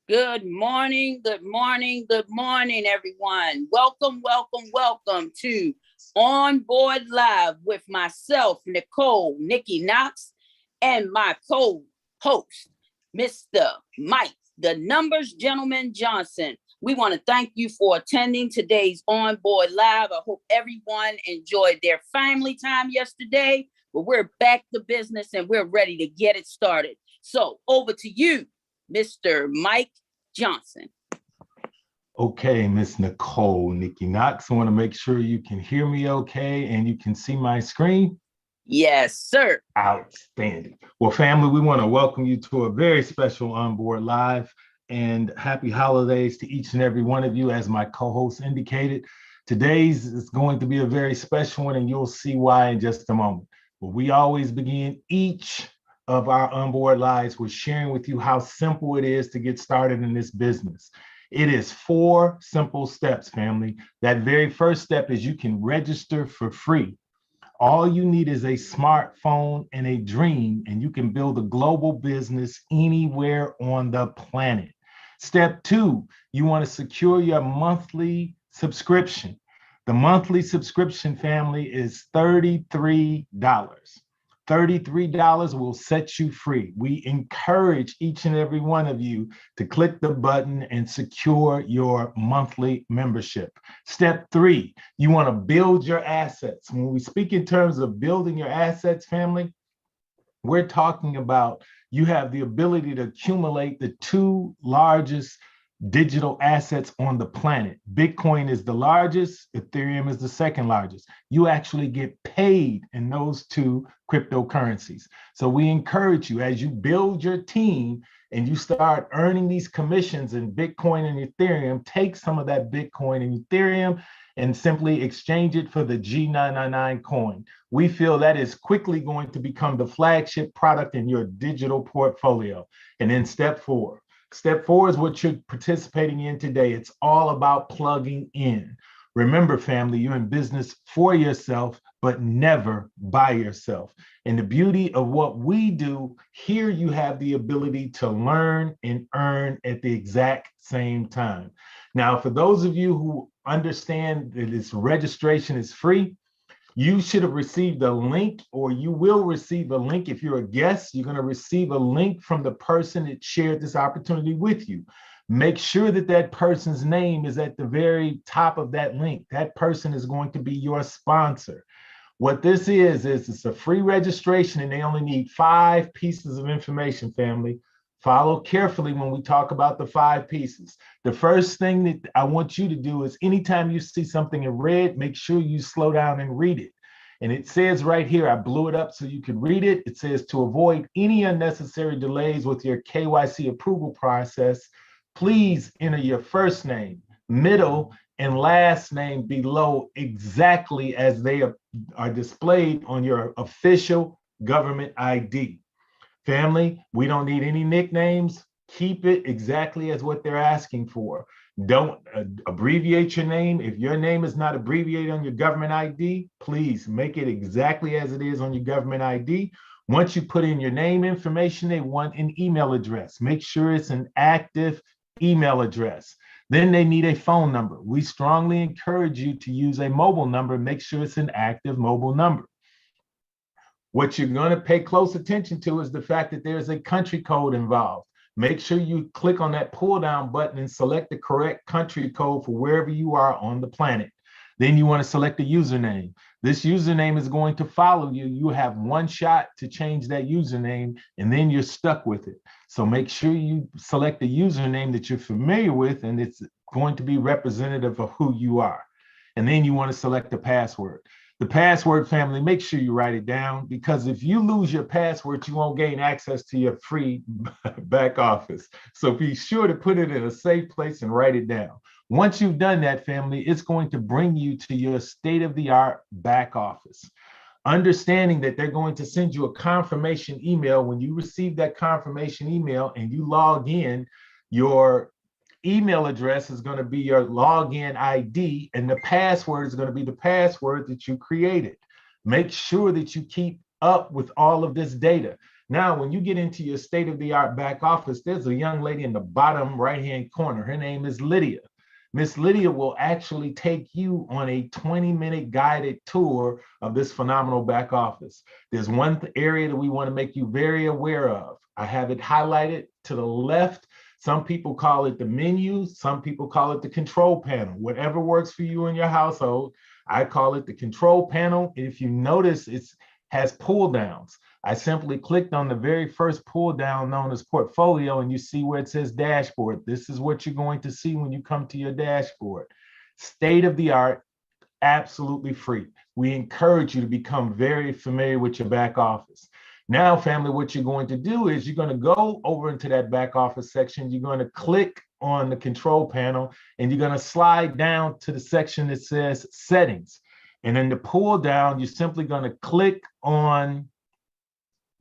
Good morning, good morning, good morning, everyone. Welcome to On Board Live with myself, Nicole, Nikki Knox, and my co-host, Mr. Mike, the Numbers Gentleman Johnson. We want to thank you for attending today's On Board Live. I hope everyone enjoyed their family time yesterday, but we're back to business and we're ready to get it started. So over to you, Mr. Mike Johnson. Okay, Miss Nicole, Nikki Knox. I want to make sure you can hear me okay and you can see my screen. Yes, sir. Outstanding. Well, family, we want to welcome you to a very special On Board Live and happy holidays to each and every one of you. As my co-host indicated, today's is going to be a very special one and you'll see why in just a moment. But we always begin each of our On Board Lives with sharing with you how simple it is to get started in this business. It is 4 simple steps, family. That very first step is you can register for free. All you need is a smartphone and a dream, and you can build a global business anywhere on the planet. Step 2, you want to secure your monthly subscription. The monthly subscription, family, is $33. $33 will set you free. We encourage each and every one of you to click the button and secure your monthly membership. Step 3, you want to build your assets. When we speak in terms of building your assets, family, we're talking about you have the ability to accumulate the 2 largest digital assets on the planet. Bitcoin is the largest, Ethereum is the second largest. You actually get paid in those 2 cryptocurrencies. So we encourage you, as you build your team and you start earning these commissions in Bitcoin and Ethereum, take some of that Bitcoin and Ethereum and simply exchange it for the G999 coin. We feel that is quickly going to become the flagship product in your digital portfolio. And then step 4. Step 4 is what you're participating in today. It's all about plugging in. Remember, family, you're in business for yourself, but never by yourself. And the beauty of what we do here, you have the ability to learn and earn at the exact same time. Now, for those of you who understand that this registration is free, you should have received a link, or you will receive a link. If you're a guest, you're going to receive a link from the person that shared this opportunity with you. Make sure that that person's name is at the very top of that link. That person is going to be your sponsor. What this is it's a free registration and they only need 5 pieces of information, family. Follow carefully when we talk about the 5 pieces. The first thing that I want you to do is anytime you see something in red, make sure you slow down and read it. And it says right here, I blew it up so you can read it. It says to avoid any unnecessary delays with your KYC approval process, please enter your first name, middle, and last name below exactly as they are displayed on your official government ID. Family, we don't need any nicknames. Keep it exactly as what they're asking for. Don't abbreviate your name. If your name is not abbreviated on your government ID, please make it exactly as it is on your government ID. Once you put in your name information, they want an email address. Make sure it's an active email address. Then they need a phone number. We strongly encourage you to use a mobile number. Make sure it's an active mobile number. What you're going to pay close attention to is the fact that there's a country code involved. Make sure you click on that pull down button and select the correct country code for wherever you are on the planet. Then you want to select a username. This username is going to follow you. You have one shot to change that username and then you're stuck with it. So make sure you select a username that you're familiar with and it's going to be representative of who you are. And then you want to select a password. The password, family, make sure you write it down, because if you lose your password, you won't gain access to your free back office. So be sure to put it in a safe place and write it down. Once you've done that, family, it's going to bring you to your state-of-the-art back office. Understanding that they're going to send you a confirmation email. When you receive that confirmation email and you log in, your email address is going to be your login ID, and the password is going to be the password that you created. Make sure that you keep up with all of this data. Now, when you get into your state-of-the-art back office, there's a young lady in the bottom right-hand corner. Her name is Lydia. Miss Lydia will actually take you on a 20-minute guided tour of this phenomenal back office. There's one area that we want to make you very aware of. I have it highlighted to the left. Some people call it the menu. Some people call it the control panel. Whatever works for you in your household, I call it the control panel. If you notice, it has pull downs. I simply clicked on the very first pull down known as portfolio, and you see where it says dashboard. This is what you're going to see when you come to your dashboard. State of the art, absolutely free. We encourage you to become very familiar with your back office. Now, family, what you're going to do is you're going to go over into that back office section. You're going to click on the control panel, and you're going to slide down to the section that says settings. And then to pull down, you're simply going to click on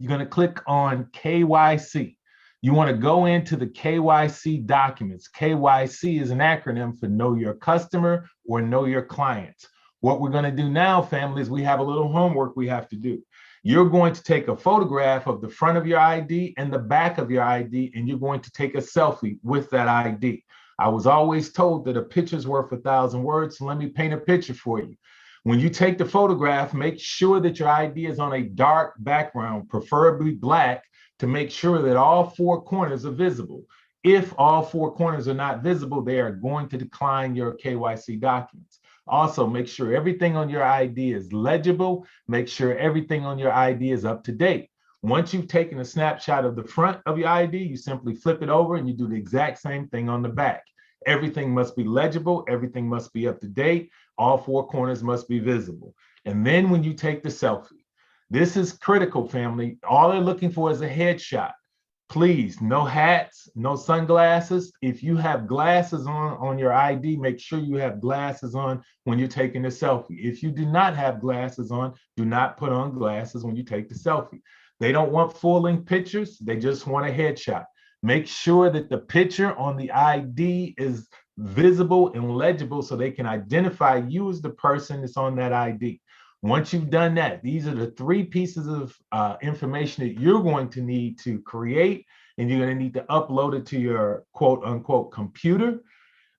KYC. You want to go into the KYC documents. KYC is an acronym for Know Your Customer or Know Your Clients. What we're going to do now, family, is we have a little homework we have to do. You're going to take a photograph of the front of your ID and the back of your ID, and you're going to take a selfie with that ID. I was always told that a picture's worth 1,000 words, so let me paint a picture for you. When you take the photograph, make sure that your ID is on a dark background, preferably black, to make sure that all four corners are visible. If all four corners are not visible, they are going to decline your KYC documents. Also, make sure everything on your ID is legible. Make sure everything on your ID is up to date. Once you've taken a snapshot of the front of your ID, you simply flip it over and you do the exact same thing on the back. Everything must be legible. Everything must be up to date. All four corners must be visible. And then when you take the selfie, this is critical, family. All they're looking for is a headshot. Please, no hats, no sunglasses. If you have glasses on your ID, make sure you have glasses on when you're taking the selfie. If you do not have glasses on, do not put on glasses when you take the selfie. They don't want full-length pictures. They just want a headshot. Make sure that the picture on the ID is visible and legible so they can identify you as the person that's on that ID. Once you've done that, these are the three pieces of information that you're going to need to create, and you're going to need to upload it to your quote unquote computer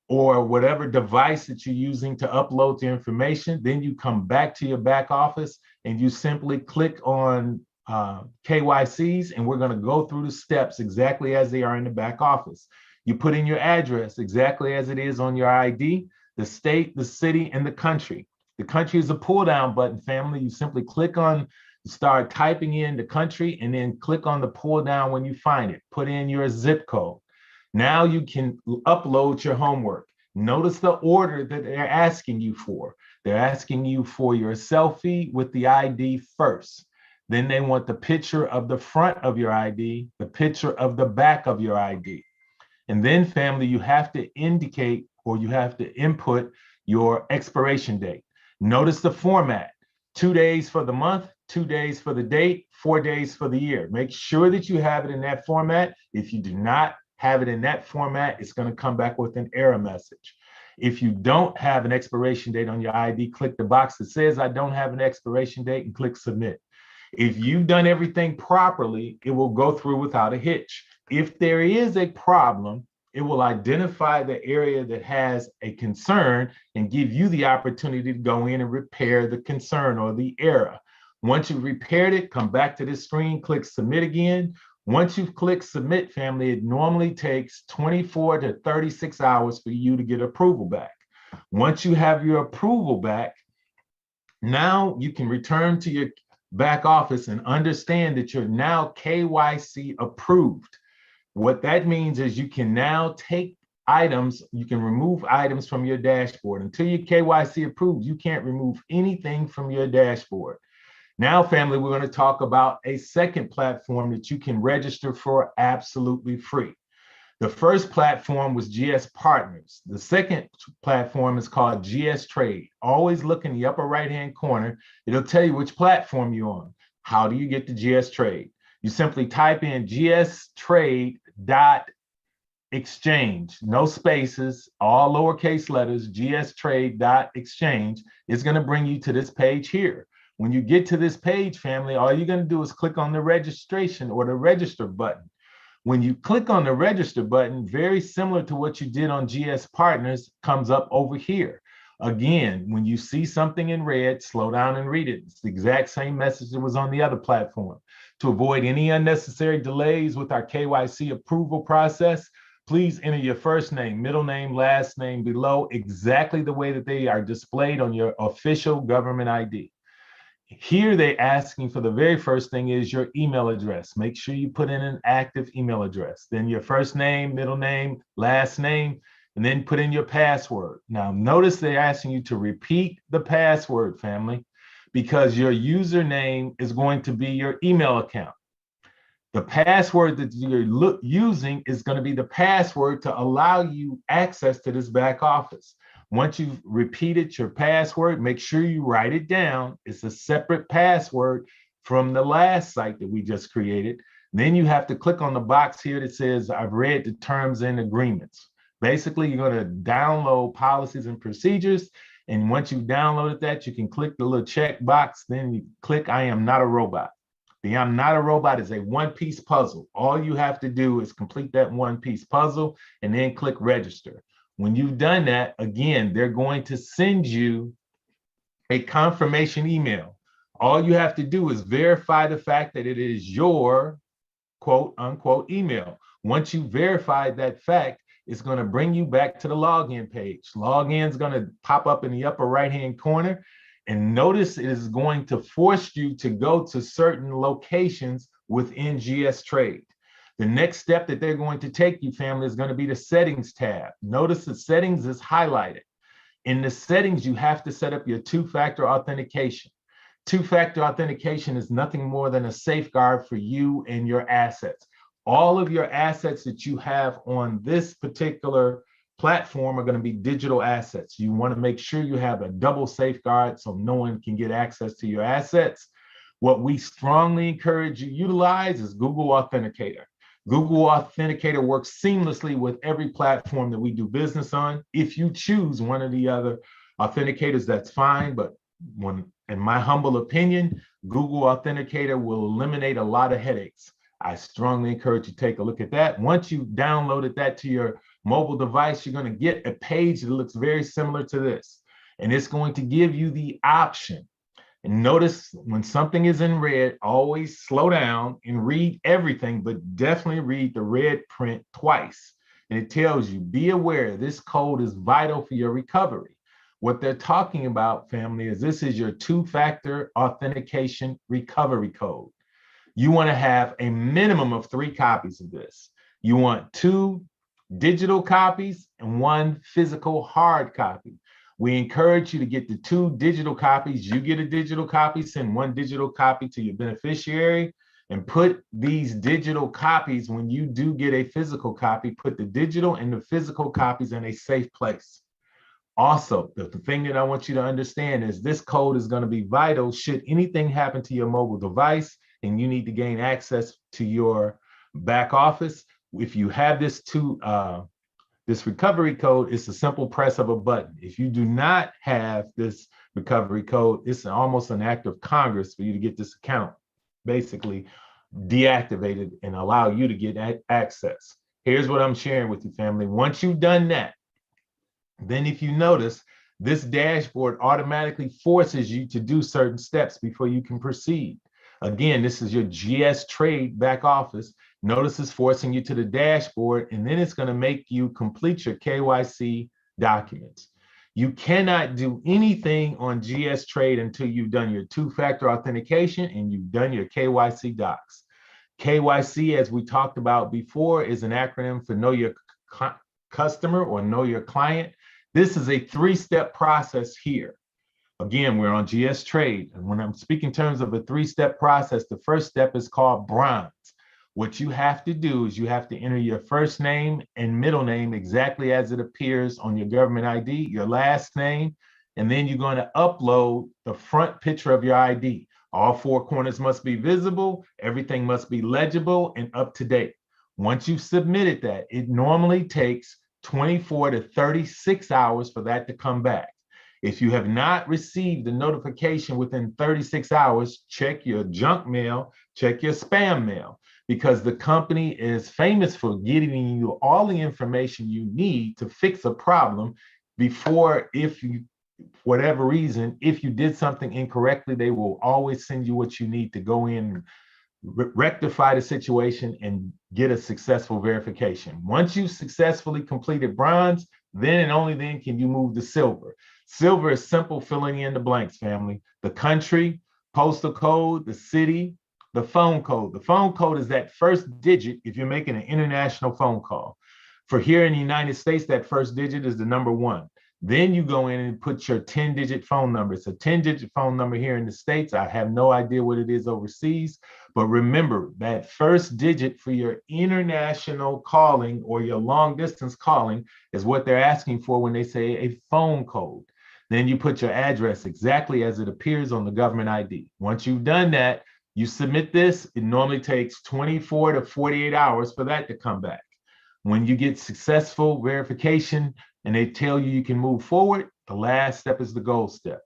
or whatever device that you're using to upload the information. Then you come back to your back office and you simply click on KYCs, and we're going to go through the steps exactly as they are in the back office. You put in your address exactly as it is on your ID, the state, the city, and the country. The country is a pull down button, family. You simply click on, start typing in the country, and then click on the pull down when you find it. Put in your zip code. Now you can upload your homework. Notice the order that they're asking you for. They're asking you for your selfie with the ID first. Then they want the picture of the front of your ID, the picture of the back of your ID. And then, family, you have to indicate or you have to input your expiration date. Notice the format: 2 days for the month, 2 days for the date, 4 days for the year. Make sure that you have it in that format. If you do not have it in that format, it's going to come back with an error message. If you don't have an expiration date on your ID, click the box that says I don't have an expiration date and click submit. If you've done everything properly, it will go through without a hitch. If there is a problem, it will identify the area that has a concern and give you the opportunity to go in and repair the concern or the error. Once you've repaired it, come back to this screen, click submit again. Once you've clicked submit, family, it normally takes 24 to 36 hours for you to get approval back. Once you have your approval back, now you can return to your back office and understand that you're now KYC approved. What that means is you can now take items, you can remove items from your dashboard. Until you're KYC approved, you can't remove anything from your dashboard. Now, family, we're going to talk about a second platform that you can register for absolutely free. The first platform was GS Partners. The second platform is called GS Trade. Always look in the upper right-hand corner. It'll tell you which platform you're on. How do you get to GS Trade? You simply type in gstrade.exchange, no spaces, all lowercase letters, gstrade.exchange. It's going to bring you to this page here. When you get to this page, family, all you're going to do is click on the registration or the register button. When you click on the register button, very similar to what you did on GS Partners, comes up over here. Again, when you see something in red, slow down and read it. It's the exact same message that was on the other platform. To avoid any unnecessary delays with our KYC approval process, please enter your first name, middle name, last name below exactly the way that they are displayed on your official government ID. Here, they're asking for the very first thing is your email address. Make sure you put in an active email address. Then your first name, middle name, last name, and then put in your password. Now, notice they're asking you to repeat the password, family, because your username is going to be your email account. The password that you're using is going to be the password to allow you access to this back office. Once you've repeated your password, make sure you write it down. It's a separate password from the last site that we just created. Then you have to click on the box here that says, I've read the terms and agreements. Basically, you're going to download policies and procedures. And once you've downloaded that, you can click the little check box. Then you click, I am not a robot. The I'm not a robot is a one-piece puzzle. All you have to do is complete that one-piece puzzle and then click register. When you've done that, again, they're going to send you a confirmation email. All you have to do is verify the fact that it is your quote unquote email. Once you verify that fact, it's going to bring you back to the login page. Login is going to pop up in the upper right-hand corner. And notice it is going to force you to go to certain locations within GS Trade. The next step that they're going to take you, family, is going to be the settings tab. Notice the settings is highlighted. In the settings, you have to set up your two-factor authentication. Two-factor authentication is nothing more than a safeguard for you and your assets. All of your assets that you have on this particular platform are going to be digital assets. You want to make sure you have a double safeguard so no one can get access to your assets. What we strongly encourage you to utilize is Google Authenticator. Google Authenticator works seamlessly with every platform that we do business on. If you choose one of the other authenticators, that's fine. But in my humble opinion, Google Authenticator will eliminate a lot of headaches. I strongly encourage you to take a look at that. Once you've downloaded that to your mobile device, you're going to get a page that looks very similar to this. And it's going to give you the option. And notice when something is in red, always slow down and read everything, but definitely read the red print twice. And it tells you, be aware, this code is vital for your recovery. What they're talking about, family, is this is your two-factor authentication recovery code. You want to have a minimum of 3 copies of this. You want 2 digital copies and 1 physical hard copy. We encourage you to get the 2 digital copies. You get a digital copy, send 1 digital copy to your beneficiary, and put these digital copies, when you do get a physical copy, put the digital and the physical copies in a safe place. Also, the thing that I want you to understand is this code is going to be vital should anything happen to your mobile device and you need to gain access to your back office. If you have this recovery code, it's a simple press of a button. If you do not have this recovery code, it's almost an act of Congress for you to get this account basically deactivated and allow you to get access. Here's what I'm sharing with you, family. Once you've done that, then if you notice, this dashboard automatically forces you to do certain steps before you can proceed. Again, this is your GS Trade back office. Notice it's forcing you to the dashboard, and then it's going to make you complete your KYC documents. You cannot do anything on GS Trade until you've done your two-factor authentication and you've done your KYC docs. KYC, as we talked about before, is an acronym for Know Your Customer or Know Your Client. This is a 3-step process here. Again, we're on GS Trade. And when I'm speaking in terms of a 3-step process, the first step is called bronze. What you have to do is you have to enter your first name and middle name exactly as it appears on your government ID, your last name, and then you're going to upload the front picture of your ID. All 4 corners must be visible, everything must be legible and up to date. Once you've submitted that, it normally takes 24 to 36 hours for that to come back. If you have not received the notification within 36 hours, check your junk mail, check your spam mail, because the company is famous for giving you all the information you need to fix a problem before, if you, for whatever reason, if you did something incorrectly, they will always send you what you need to go in and rectify the situation and get a successful verification. Once you successfully completed bronze, then and only then can you move to silver. Silver is simple filling in the blanks, family. The country, postal code, the city, the phone code. The phone code is that first digit if you're making an international phone call. For here in the United States, that first digit is the number 1. Then you go in and put your 10-digit phone number. It's a 10-digit phone number here in the States. I have no idea what it is overseas. But remember, that first digit for your international calling or your long distance calling is what they're asking for when they say a phone code. Then you put your address exactly as it appears on the government ID. Once you've done that, you submit this. It normally takes 24 to 48 hours for that to come back. When you get successful verification and they tell you you can move forward, the last step is the gold step.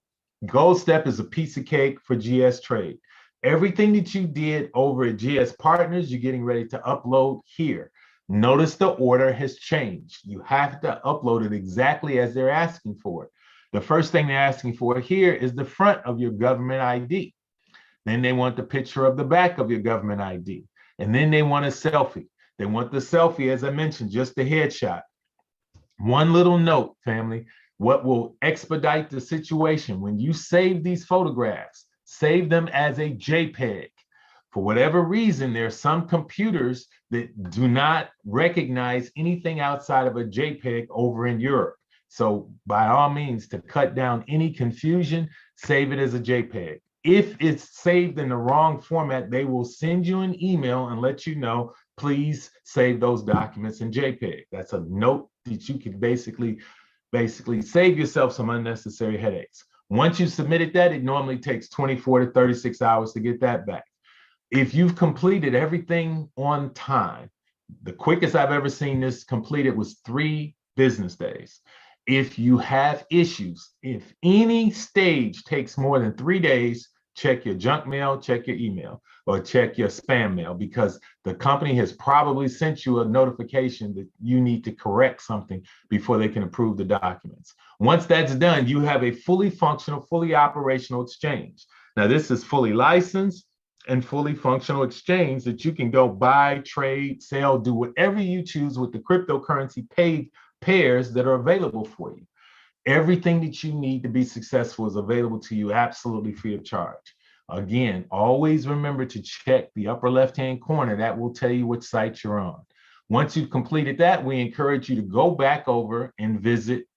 Gold step is a piece of cake for GS Trade. Everything that you did over at GS Partners, you're getting ready to upload here. Notice the order has changed. You have to upload it exactly as they're asking for it. The first thing they're asking for here is the front of your government ID. Then they want the picture of the back of your government ID. And then they want a selfie. They want the selfie, as I mentioned, just the headshot. One little note, family, what will expedite the situation, when you save these photographs, save them as a JPEG. For whatever reason, there are some computers that do not recognize anything outside of a JPEG over in Europe. So by all means, to cut down any confusion, save it as a JPEG. If it's saved in the wrong format, they will send you an email and let you know, please save those documents in JPEG. That's a note that you can basically save yourself some unnecessary headaches. Once you've submitted that, it normally takes 24 to 36 hours to get that back. If you've completed everything on time, the quickest I've ever seen this completed was 3 business days. If you have issues, if any stage takes more than 3 days, check your junk mail, check your email, or check your spam mail, because the company has probably sent you a notification that you need to correct something before they can approve the documents. Once that's done, you have a fully functional, fully operational exchange. Now, this is fully licensed and fully functional exchange that you can go buy, trade, sell, do whatever you choose with the cryptocurrency paid pairs that are available for you. Everything that you need to be successful is available to you absolutely free of charge. Again, always remember to check the upper left-hand corner. That will tell you which site you're on. Once you've completed that, we encourage you to go back over and visit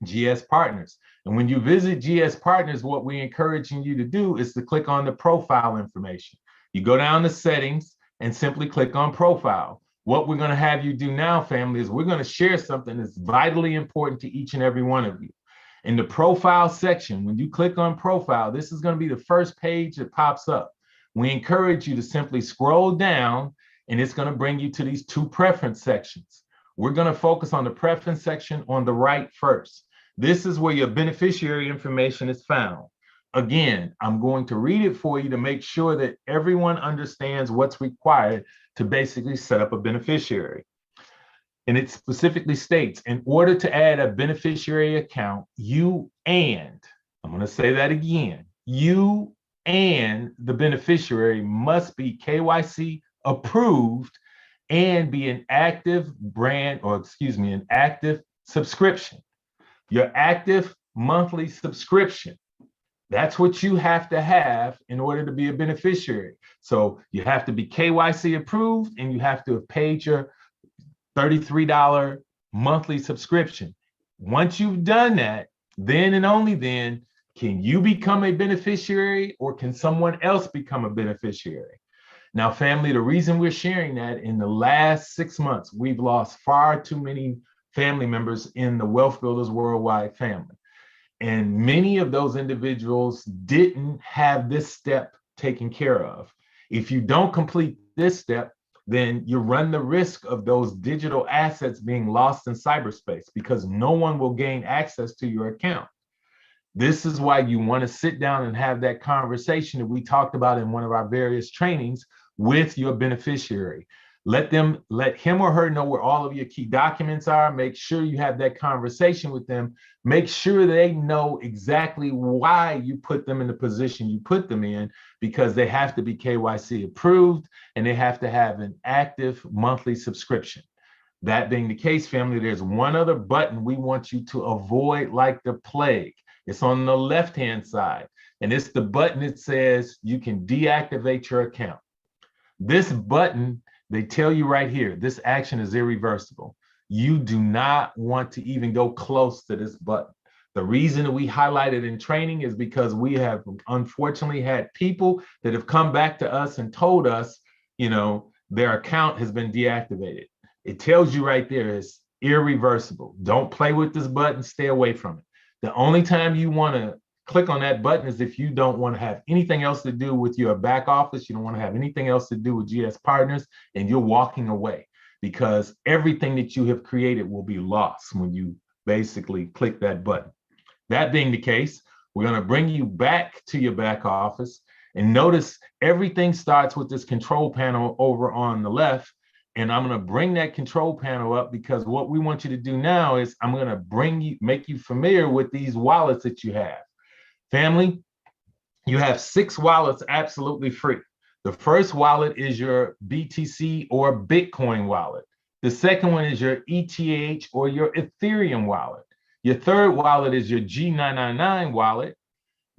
GS Partners. And when you visit GS Partners, what we're encouraging you to do is to click on the profile information. You go down to settings and simply click on profile. What we're going to have you do now, family, is we're going to share something that's vitally important to each and every one of you. In the profile section, when you click on profile, this is going to be the first page that pops up. We encourage you to simply scroll down, and it's going to bring you to these 2 preference sections. We're going to focus on the preference section on the right first. This is where your beneficiary information is found. Again, I'm going to read it for you to make sure that everyone understands what's required to basically set up a beneficiary. And it specifically states, in order to add a beneficiary account, you and, I'm going to say that again, you and the beneficiary must be KYC approved and be an active an active subscription. Your active monthly subscription. That's what you have to have in order to be a beneficiary. So you have to be KYC approved, and you have to have paid your $33 monthly subscription. Once you've done that, then and only then can you become a beneficiary, or can someone else become a beneficiary. Now, family, the reason we're sharing that, in the last 6 months, we've lost far too many family members in the Wealth Builders Worldwide family. And many of those individuals didn't have this step taken care of. If you don't complete this step, then you run the risk of those digital assets being lost in cyberspace, because no one will gain access to your account. This is why you want to sit down and have that conversation that we talked about in one of our various trainings with your beneficiary. Let him or her know where all of your key documents are. Make sure you have that conversation with them. Make sure they know exactly why you put them in the position you put them in, because they have to be KYC approved and they have to have an active monthly subscription. That being the case, family, there's one other button we want you to avoid like the plague. It's on the left-hand side, and it's the button that says you can deactivate your account. This button, they tell you right here, this action is irreversible. You do not want to even go close to this button. The reason that we highlight it in training is because we have unfortunately had people that have come back to us and told us, their account has been deactivated. It tells you right there, it's irreversible. Don't play with this button, stay away from it. The only time you want to click on that button is if you don't want to have anything else to do with your back office, you don't want to have anything else to do with GS Partners, and you're walking away, because everything that you have created will be lost when you basically click that button. That being the case, we're going to bring you back to your back office, and notice everything starts with this control panel over on the left. And I'm going to bring that control panel up, because what we want you to do now is I'm going to make you familiar with these wallets that you have. Family, you have 6 wallets absolutely free. The first wallet is your BTC or Bitcoin wallet. The second one is your ETH or your Ethereum wallet. Your third wallet is your G999 wallet.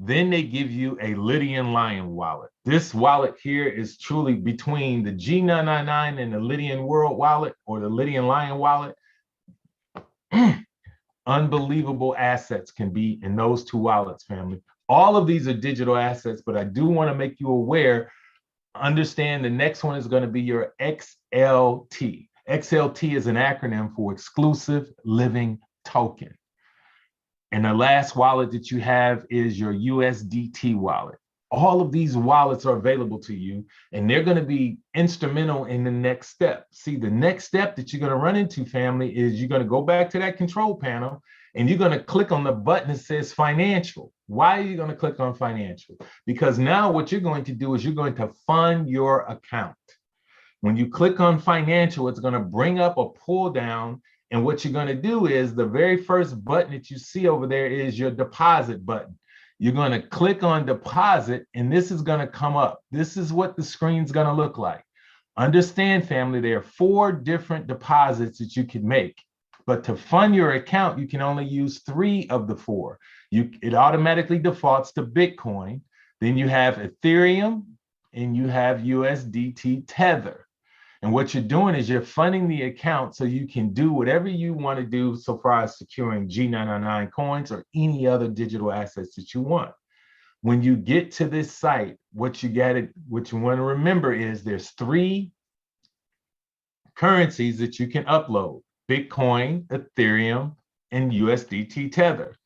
Then they give you a Lydian Lion wallet. This wallet here is truly between the G999 and the Lydian World wallet or the Lydian Lion wallet. Unbelievable assets can be in those 2 wallets, family. All of these are digital assets, but I do want to make you aware, understand the next one is going to be your XLT. XLT is an acronym for Exclusive Living Token. And the last wallet that you have is your USDT wallet. All of these wallets are available to you, and they're going to be instrumental in the next step. See, the next step that you're going to run into, family, is you're going to go back to that control panel and you're going to click on the button that says financial. Why are you going to click on financial? Because now what you're going to do is you're going to fund your account. When you click on financial, it's going to bring up a pull down. And what you're going to do is the very first button that you see over there is your deposit button. You're going to click on deposit, and this is going to come up. This is what the screen's going to look like. Understand, family, there are 4 different deposits that you can make. But to fund your account, you can only use 3 of the 4. It automatically defaults to Bitcoin. Then you have Ethereum, and you have USDT Tether. And what you're doing is you're funding the account so you can do whatever you want to do so far as securing G999 coins or any other digital assets that you want. When you get to this site, what you want to remember is there's 3 currencies that you can upload: Bitcoin, Ethereum, and USDT Tether.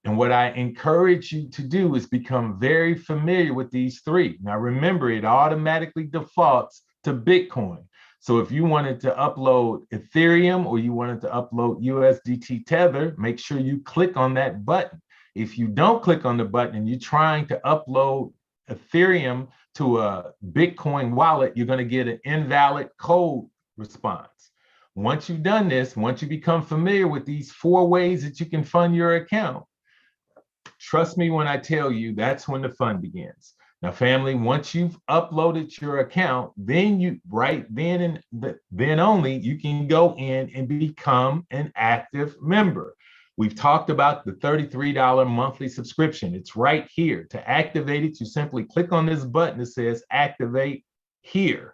And what I encourage you to do is become very familiar with these 3. Now, remember, it automatically defaults to Bitcoin. So if you wanted to upload Ethereum or you wanted to upload USDT Tether, make sure you click on that button. If you don't click on the button and you're trying to upload Ethereum to a Bitcoin wallet, you're going to get an invalid code response. Once you've done this, once you become familiar with these 4 ways that you can fund your account, trust me when I tell you, that's when the fun begins. Now, family, once you've uploaded your account, then then only you can go in and become an active member. We've talked about the $33 monthly subscription. It's right here. To activate it, you simply click on this button that says activate here.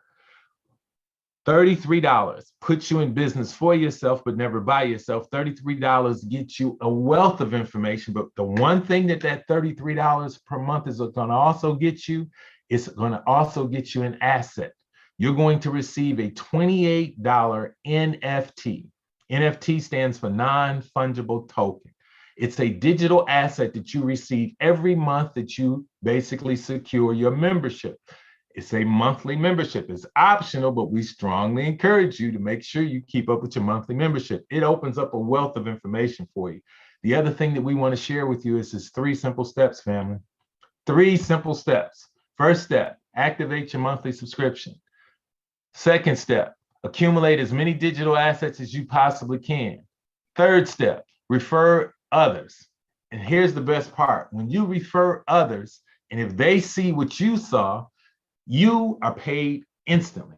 $33 puts you in business for yourself, but never by yourself. $33 gets you a wealth of information. But the one thing that $33 per month is going to also get you, it's going to also get you an asset. You're going to receive a $28 NFT. NFT stands for non-fungible token. It's a digital asset that you receive every month that you basically secure your membership. It's a monthly membership. It's optional, but we strongly encourage you to make sure you keep up with your monthly membership. It opens up a wealth of information for you. The other thing that we want to share with you is 3 simple steps, family. 3 simple steps. First step, activate your monthly subscription. Second step, accumulate as many digital assets as you possibly can. Third step, refer others. And here's the best part. When you refer others, and if they see what you saw, you are paid instantly.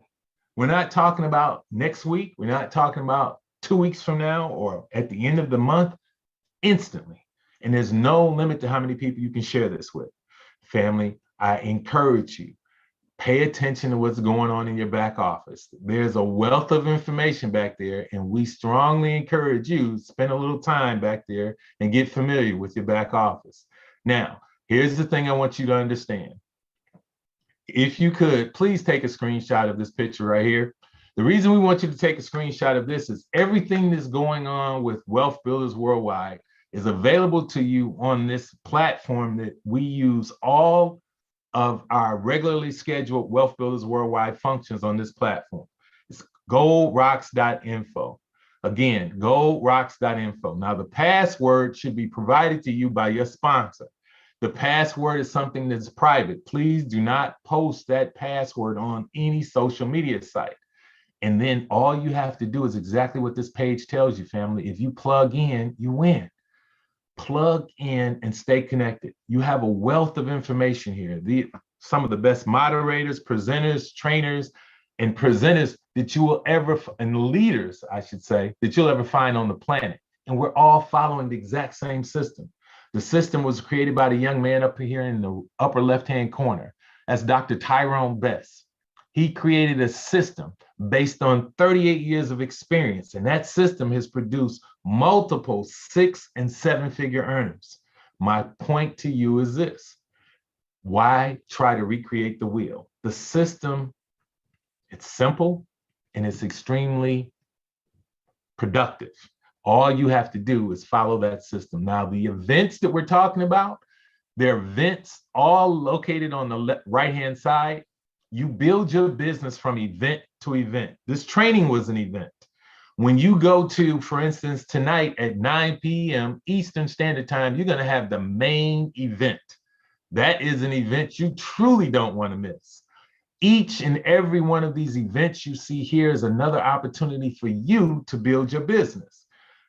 We're not talking about next week. We're not talking about 2 weeks from now or at the end of the month, instantly. And there's no limit to how many people you can share this with. Family, I encourage you, pay attention to what's going on in your back office. There's a wealth of information back there, and we strongly encourage you to spend a little time back there and get familiar with your back office. Now, here's the thing I want you to understand. If you could, please take a screenshot of this picture right here. The reason we want you to take a screenshot of this is everything that's going on with Wealth Builders Worldwide is available to you on this platform that we use all of our regularly scheduled Wealth Builders Worldwide functions on this platform. It's goldrocks.info. Again, goldrocks.info. Now, the password should be provided to you by your sponsor. The password is something that's private. Please do not post that password on any social media site. And then all you have to do is exactly what this page tells you, family. If you plug in, you win. Plug in and stay connected. You have a wealth of information here. Some of the best moderators, presenters, trainers, and presenters that you will ever, and leaders, I should say, that you'll ever find on the planet. And we're all following the exact same system. The system was created by the young man up here in the upper left-hand corner. That's Dr. Tyrone Best. He created a system based on 38 years of experience, and that system has produced multiple 6- and 7-figure earners. My point to you is this: why try to recreate the wheel? The system, it's simple and it's extremely productive. All you have to do is follow that system. Now, the events that we're talking about, they're events all located on the right-hand side. You build your business from event to event. This training was an event. When you go to, for instance, tonight at 9 p.m. Eastern Standard Time, you're going to have the main event. That is an event you truly don't want to miss. Each and every one of these events you see here is another opportunity for you to build your business.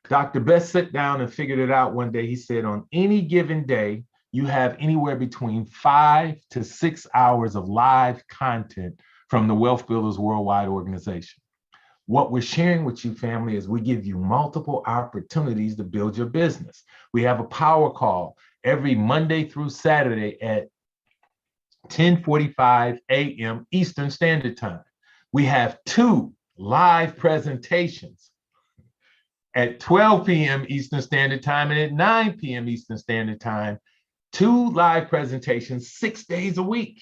Dr. Best sat down and figured it out one day. He said, on any given day, you have anywhere between 5 to 6 hours of live content from the Wealth Builders Worldwide organization. What we're sharing with you, family, is we give you multiple opportunities to build your business. We have a power call every Monday through Saturday at 10:45 a.m. Eastern Standard Time. We have 2 live presentations at 12 p.m. Eastern Standard Time and at 9 p.m. Eastern Standard Time. 2 live presentations 6 days a week.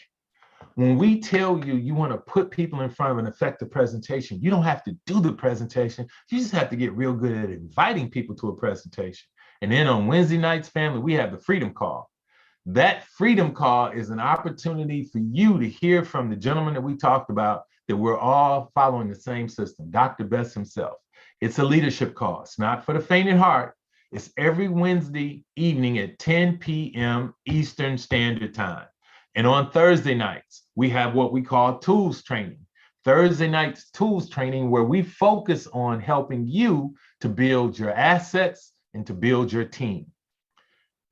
When we tell you you want to put people in front of an effective presentation, you don't have to do the presentation. You just have to get real good at inviting people to a presentation. And then on Wednesday nights, family, we have the Freedom Call. That Freedom Call is an opportunity for you to hear from the gentleman that we talked about, that we're all following the same system, Dr. Best himself. It's a leadership call. It's not for the faint at heart. It's every Wednesday evening at 10 p.m. Eastern Standard Time. And on Thursday nights, we have what we call tools training. Thursday nights tools training, where we focus on helping you to build your assets and to build your team.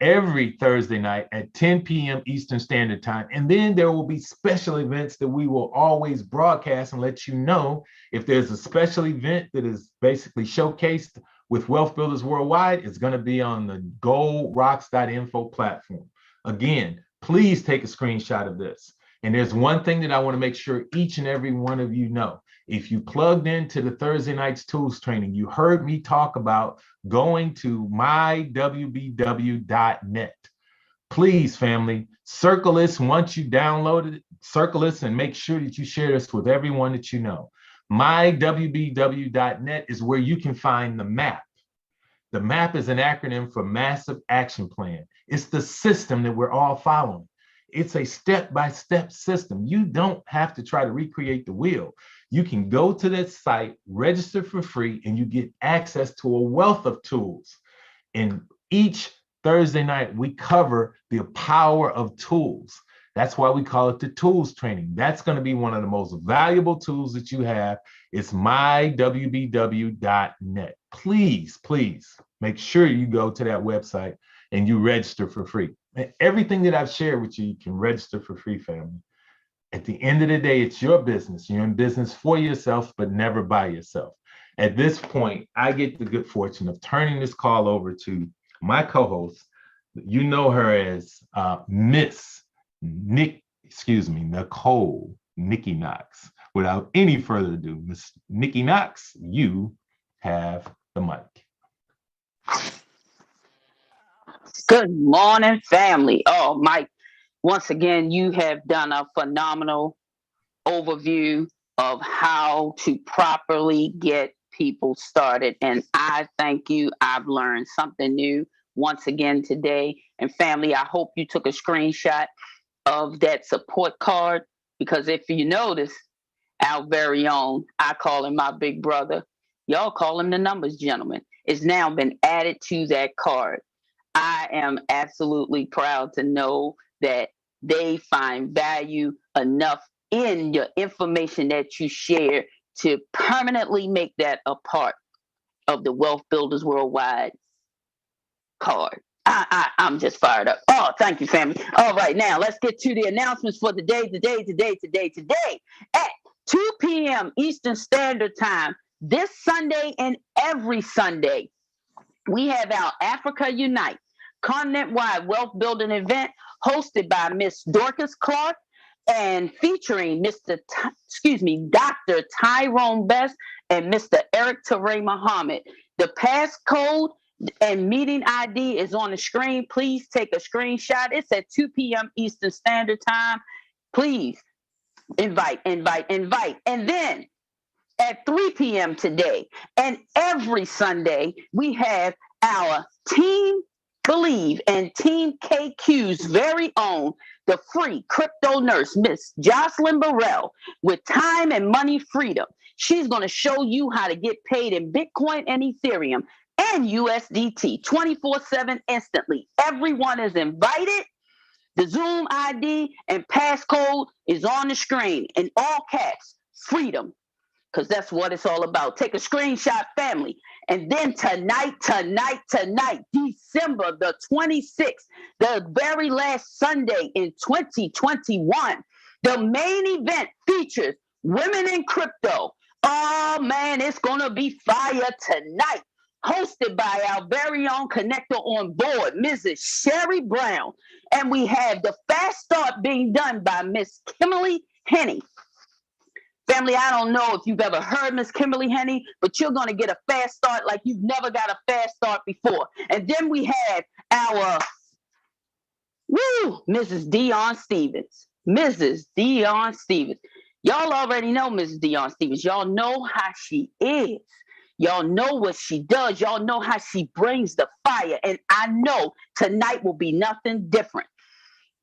Every Thursday night at 10 p.m. Eastern Standard Time. And then there will be special events that we will always broadcast and let you know if there's a special event that is basically showcased with Wealth Builders Worldwide. It's going to be on the goldrocks.info platform. Again, please take a screenshot of this. And there's one thing that I want to make sure each and every one of you know. If you plugged into the Thursday night's tools training, you heard me talk about going to mywbw.net. Please, family, circle this once you download it, circle this and make sure that you share this with everyone that you know. mywbw.net is where you can find the map. The MAP is an acronym for Massive Action Plan. It's the system that we're all following. It's a step-by-step system. You don't have to try to recreate the wheel. You can go to that site, register for free, and you get access to a wealth of tools. And each Thursday night, we cover the power of tools. That's why we call it the tools training. That's going to be one of the most valuable tools that you have. It's mywbw.net. Please, please make sure you go to that website and you register for free. And everything that I've shared with you, you can register for free, family. At the end of the day, it's your business. You're in business for yourself, but never by yourself. At this point, I get the good fortune of turning this call over to my co-host. You know her as Nicole Nikki Knox. Without any further ado, Miss Nikki Knox, you have the mic. Good morning, family. Oh, Mike, once again, you have done a phenomenal overview of how to properly get people started. And I thank you. I've learned something new once again today. And family, I hope you took a screenshot of that support card, because if you notice, our very own, I call him my big brother, y'all call him the numbers gentleman, it's now been added to that card. I am absolutely proud to know that they find value enough in your information that you share to permanently make that a part of the Wealth Builders Worldwide card. I'm just fired up. Oh, thank you, family. All right, now let's get to the announcements for the day. At 2 p.m. Eastern Standard Time, this Sunday and every Sunday, we have our Africa Unite continent-wide wealth building event hosted by Miss Dorcas Clark and featuring Dr. Tyrone Best and Mr. Eric Teray Muhammad. The passcode and meeting ID is on the screen. Please take a screenshot. It's at 2 p.m. Eastern Standard Time. Please invite. And then at 3 p.m. today and every Sunday, we have our Team Believe and Team KQ's very own, the free crypto nurse, Miss Jocelyn Burrell, with time and money freedom. She's going to show you how to get paid in Bitcoin and Ethereum and USDT 24/7 instantly. Everyone is invited. The Zoom ID and passcode is on the screen in all caps. Freedom, because that's what it's all about. Take a screenshot, family. And then tonight, December the 26th, the very last Sunday in 2021, the main event features Women in Crypto. Oh, man, it's going to be fire tonight. Hosted by our very own connector on board, Mrs. Sherry Brown. And we have the fast start being done by Miss Kimberly Henney. Family, I don't know if you've ever heard Miss Kimberly Henney, but you're going to get a fast start like you've never got a fast start before. And then we have our Mrs. Dion Stevens. Mrs. Dion Stevens. Y'all already know Mrs. Dion Stevens. Y'all know how she is. Y'all know what she does. Y'all know how she brings the fire. And I know tonight will be nothing different.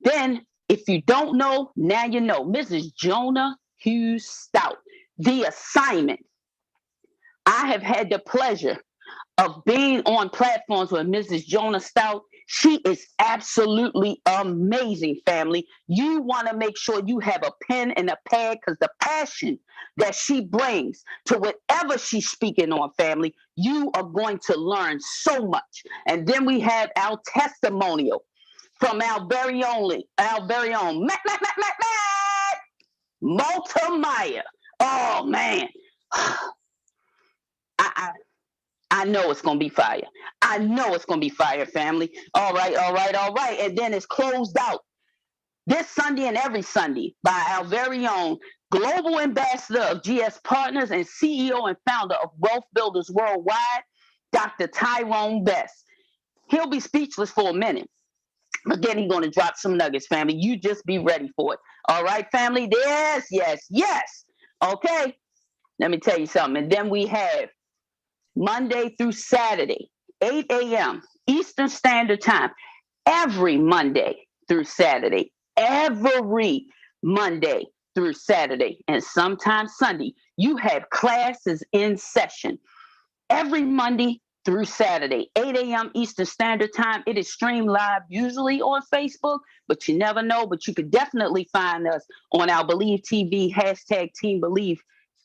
Then, if you don't know, now you know. Mrs. Jonah Hughes Stout, The Assignment. I have had the pleasure of being on platforms with Mrs. Jonah Stout. She is absolutely amazing, family. You want to make sure you have a pen and a pad, because the passion that she brings to whatever she's speaking on, family, you are going to learn so much. And then we have our testimonial from our very own Multimeyer. Oh, man. I know it's going to be fire. I know it's going to be fire, family. All right. And then it's closed out this Sunday and every Sunday by our very own Global Ambassador of GS Partners and CEO and founder of Wealth Builders Worldwide, Dr. Tyrone Best. He'll be speechless for a minute. But then he's going to drop some nuggets, family. You just be ready for it. All right, family? Yes. Okay. Let me tell you something. And then we have Monday through Saturday, 8 a.m. Eastern Standard Time. Every Monday through Saturday, every Monday through Saturday, and sometimes Sunday. You have classes in session every Monday through Saturday, 8 a.m. Eastern Standard Time. It is streamed live, usually on Facebook, but you never know. But you could definitely find us on our Believe TV, hashtag Team Believe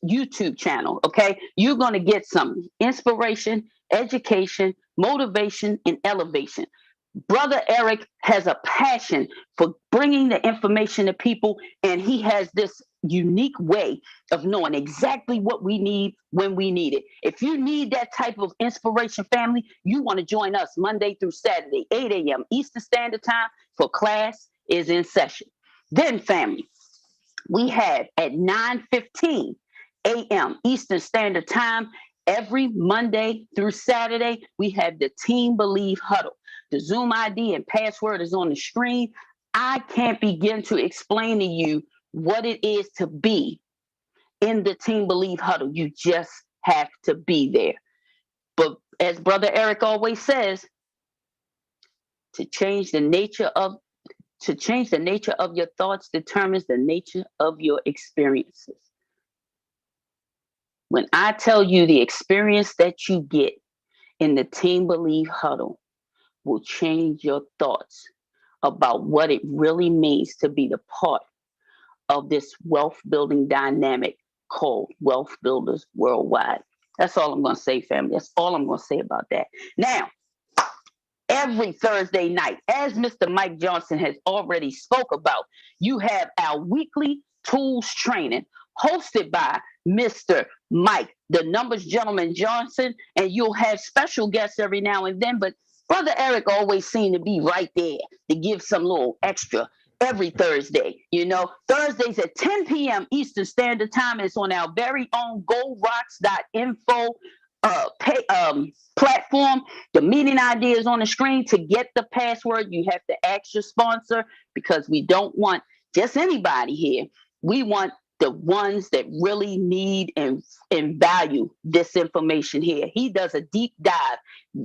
YouTube channel. Okay. You're going to get some inspiration, education, motivation, and elevation. Brother Eric has a passion for bringing the information to people, and he has this unique way of knowing exactly what we need when we need it. If you need that type of inspiration, family, you want to join us Monday through Saturday, 8 a.m. Eastern Standard Time, for class is in session. Then, family, we have at 9:15 a.m. Eastern Standard Time, every Monday through Saturday, we have the Team Believe Huddle. The Zoom ID and password is on the screen. I can't begin to explain to you what it is to be in the Team Believe Huddle. You just have to be there. But as Brother Eric always says, to change the nature of your thoughts determines the nature of your experiences. When I tell you the experience that you get in the Team Believe Huddle will change your thoughts about what it really means to be the part of this wealth building dynamic called Wealth Builders Worldwide. That's all I'm going to say, family. That's all I'm going to say about that. Now, every Thursday night, as Mr. Mike Johnson has already spoke about, you have our weekly tools training hosted by Mr. Mike, the numbers gentleman Johnson, and you'll have special guests every now and then, but Brother Eric always seemed to be right there to give some little extra every Thursday. You know, Thursdays at 10 p.m. Eastern Standard Time is on our very own GoRocks.info platform. The meeting ID is on the screen. To get the password, you have to ask your sponsor, because we don't want just anybody here. We want the ones that really need and value this information here. He does a deep dive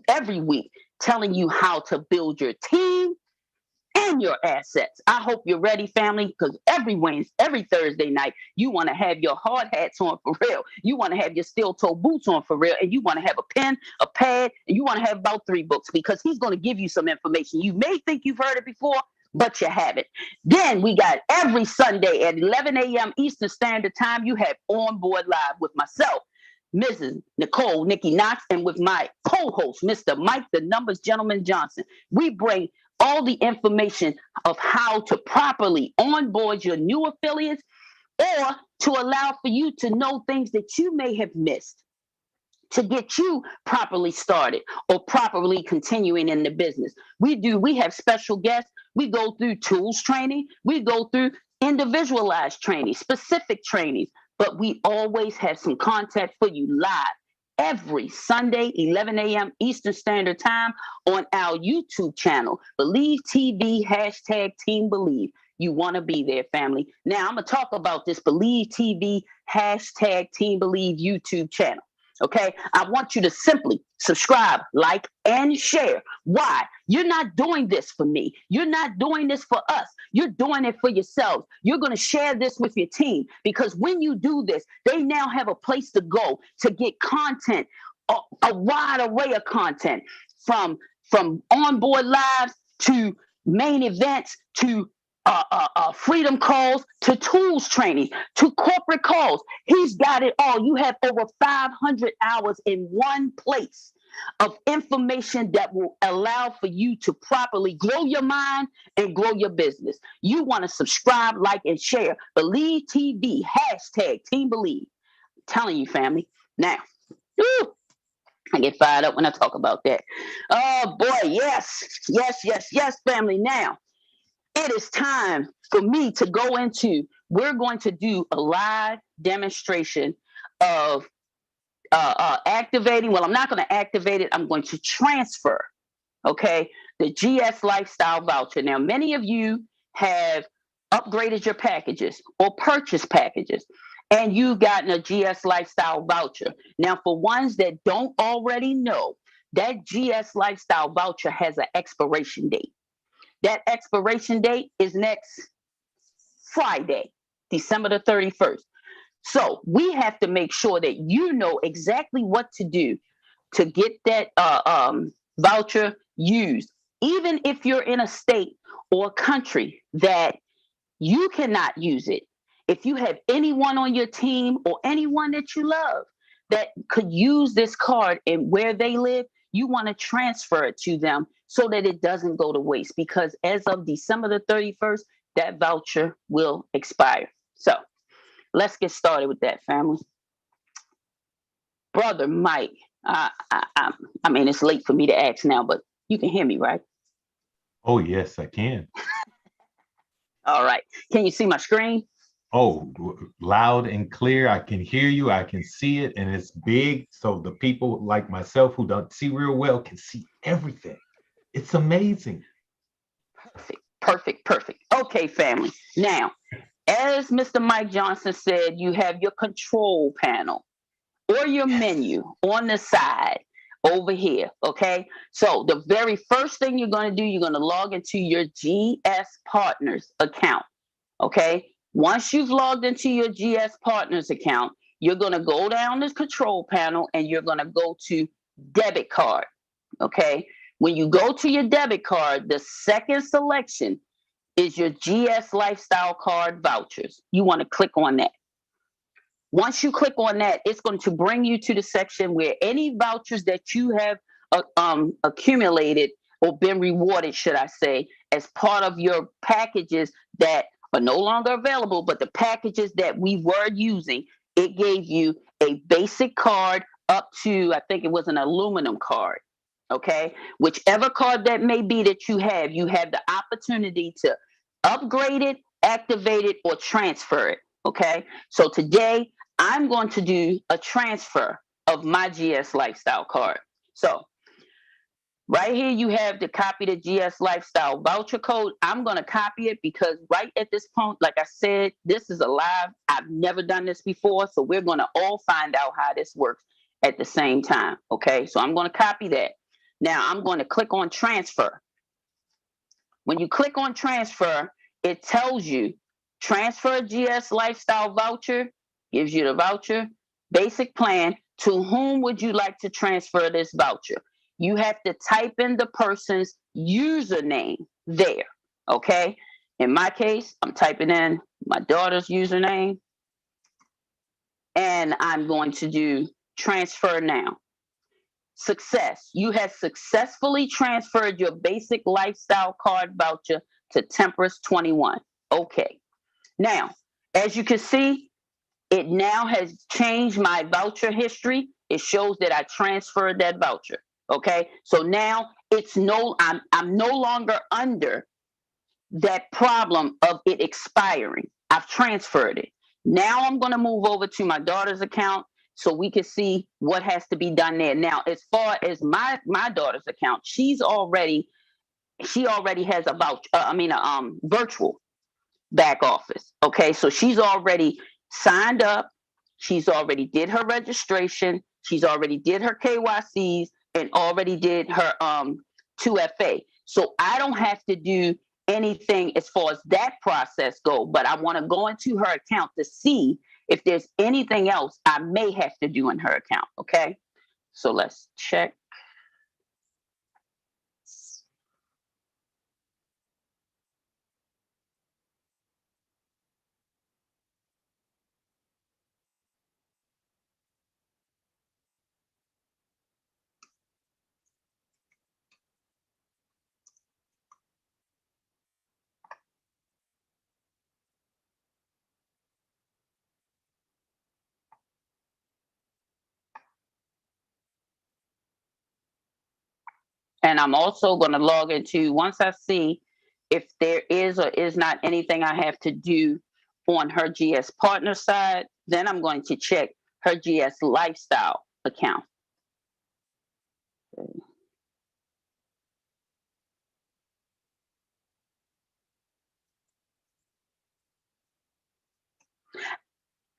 every week telling you how to build your team and your assets. I hope you're ready, family, because every Thursday night, you want to have your hard hats on for real. You want to have your steel toe boots on for real, and you want to have a pen, a pad, and you want to have about 3 books, because he's going to give you some information. You may think you've heard it before, but you haven't. Then we got every Sunday at 11 a.m. Eastern Standard Time, you have On Board Live with myself, Mrs. Nicole, Nikki Knox, and with my co-host, Mr. Mike, the numbers gentleman Johnson. We bring all the information of how to properly onboard your new affiliates, or to allow for you to know things that you may have missed, to get you properly started or properly continuing in the business. We have special guests. We go through tools training. We go through individualized training, specific trainings, but we always have some content for you live every Sunday, 11 a.m. Eastern Standard Time on our YouTube channel, Believe TV, hashtag Team Believe. You want to be there, family. Now, I'm going to talk about this Believe TV, hashtag Team Believe YouTube channel. Okay, I want you to simply subscribe, like, and share. Why? You're not doing this for me. You're not doing this for us. You're doing it for yourselves. You're going to share this with your team, because when you do this, they now have a place to go to get content, a wide array of content, from onboard lives to main events to freedom calls to tools training to corporate calls. He's got it all. You have over 500 hours in one place of information that will allow for you to properly grow your mind and grow your business. You want to subscribe, like, and share. Believe TV, hashtag Team Believe. I'm telling you, family. Now, I get fired up when I talk about that. Oh boy, yes, family. Now, it is time for me to go into, we're going to do a live demonstration of activating. Well, I'm not going to activate it. I'm going to transfer, okay, the GS Lifestyle Voucher. Now, many of you have upgraded your packages or purchased packages, and you've gotten a GS Lifestyle Voucher. Now, for ones that don't already know, that GS Lifestyle Voucher has an expiration date. That expiration date is next Friday, December the 31st. So we have to make sure that you know exactly what to do to get that voucher used. Even if you're in a state or country that you cannot use it, if you have anyone on your team or anyone that you love that could use this card and where they live, you want to transfer it to them so that it doesn't go to waste, because as of December the 31st, that voucher will expire. So let's get started with that, family. Brother Mike, I mean, it's late for me to ask now, but you can hear me, right? Oh, yes, I can. All right. Can you see my screen? Oh, loud and clear. I can hear you. I can see it, and it's big. So the people like myself who don't see real well can see everything. It's amazing. Perfect, perfect, perfect. Okay, family. Now, as Mr. Mike Johnson said, you have your control panel or your menu on the side over here. Okay. So the very first thing you're going to do, you're going to log into your GS Partners account. Okay. Once you've logged into your GS Partners account, you're going to go down this control panel and you're going to go to debit card. Okay. When you go to your debit card, the second selection is your GS Lifestyle Card vouchers. You want to click on that. Once you click on that, it's going to bring you to the section where any vouchers that you have accumulated or been rewarded, should I say, as part of your packages that are no longer available, but the packages that we were using, it gave you a basic card up to, I think it was an aluminum card. Okay. Whichever card that may be that you have the opportunity to upgrade it, activate it, or transfer it. Okay. So today I'm going to do a transfer of my GS Lifestyle card. So right here, you have to copy the GS Lifestyle voucher code. I'm going to copy it because right at this point, like I said, this is a live. I've never done this before. So we're going to all find out how this works at the same time. Okay. So I'm going to copy that. Now I'm going to click on transfer. When you click on transfer, it tells you transfer GS Lifestyle voucher, gives you the voucher, basic plan. To whom would you like to transfer this voucher? You have to type in the person's username there. Okay. In my case, I'm typing in my daughter's username and I'm going to do transfer now. Success. You have successfully transferred your basic lifestyle card voucher to Temperance 21. Okay. Now, as you can see, it now has changed my voucher history. It shows that I transferred that voucher. Okay. So now I'm no longer under that problem of it expiring. I've transferred it. Now I'm going to move over to my daughter's account so we can see what has to be done there. Now, as far as my daughter's account, she already has a virtual back office. Okay, so she's already signed up. She's already did her registration. She's already did her KYCs and already did her 2FA. So I don't have to do anything as far as that process go, but I want to go into her account to see if there's anything else I may have to do in her account. Okay, so let's check. And I'm also going to log into, once I see if there is or is not anything I have to do on her GS partner side, then I'm going to check her GS lifestyle account.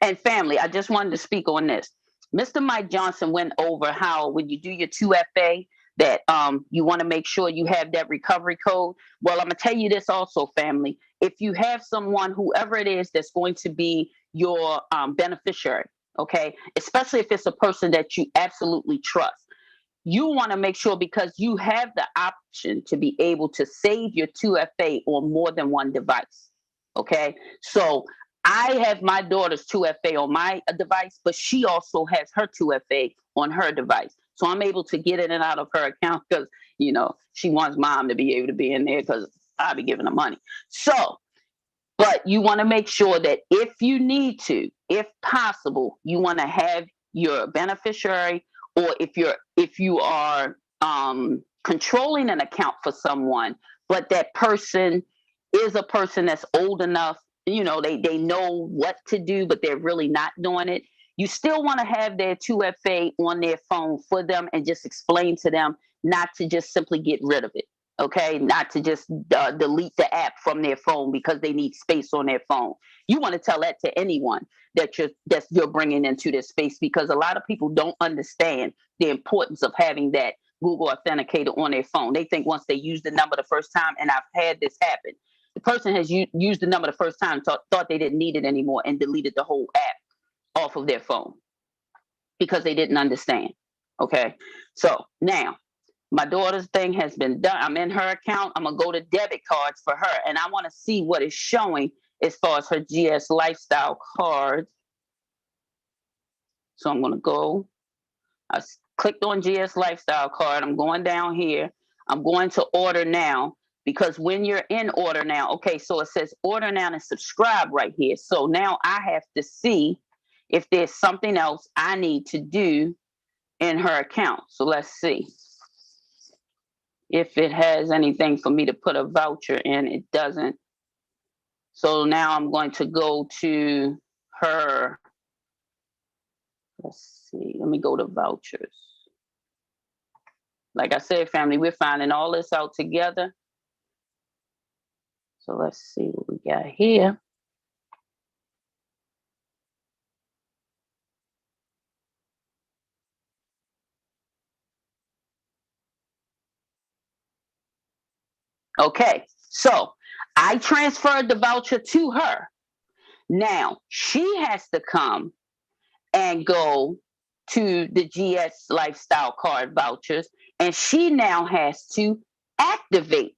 And family, I just wanted to speak on this. Mr. Mike Johnson went over how when you do your 2FA, that you want to make sure you have that recovery code. Well, I'm going to tell you this also, family. if you have someone, whoever it is, that's going to be your beneficiary, okay, especially if it's a person that you absolutely trust, you want to make sure, because you have the option to be able to save your 2FA on more than one device. Okay. So I have my daughter's 2FA on my device, but she also has her 2FA on her device. So I'm able to get in and out of her account because, she wants mom to be able to be in there because I'll be giving her money. So, but you want to make sure that if you need to, if possible, you want to have your beneficiary, or if you are controlling an account for someone, but that person is a person that's old enough, they know what to do, but they're really not doing it. You still want to have their 2FA on their phone for them and just explain to them not to just simply get rid of it. Okay, not to just delete the app from their phone because they need space on their phone. You want to tell that to anyone that you're bringing into this space, because a lot of people don't understand the importance of having that Google Authenticator on their phone. They think once they use the number the first time, and I've had this happen, the person has used the number the first time, thought they didn't need it anymore, and deleted the whole app off of their phone because they didn't understand. Okay, so now my daughter's thing has been done. I'm in her account. I'm going to go to debit cards for her, and I want to see what is showing as far as her GS Lifestyle card. So I'm going to go. I clicked on GS Lifestyle card. I'm going down here. I'm going to order now, because when you're in order now, okay, so it says order now and subscribe right here. So now I have to see if there's something else I need to do in her account. So let's see if it has anything for me to put a voucher in. It doesn't. So now I'm going to go to her. Let's see. Let me go to vouchers. Like I said, family, we're finding all this out together. So let's see what we got here. Okay, so I transferred the voucher to her. Now she has to come and go to the GS Lifestyle card vouchers, and she now has to activate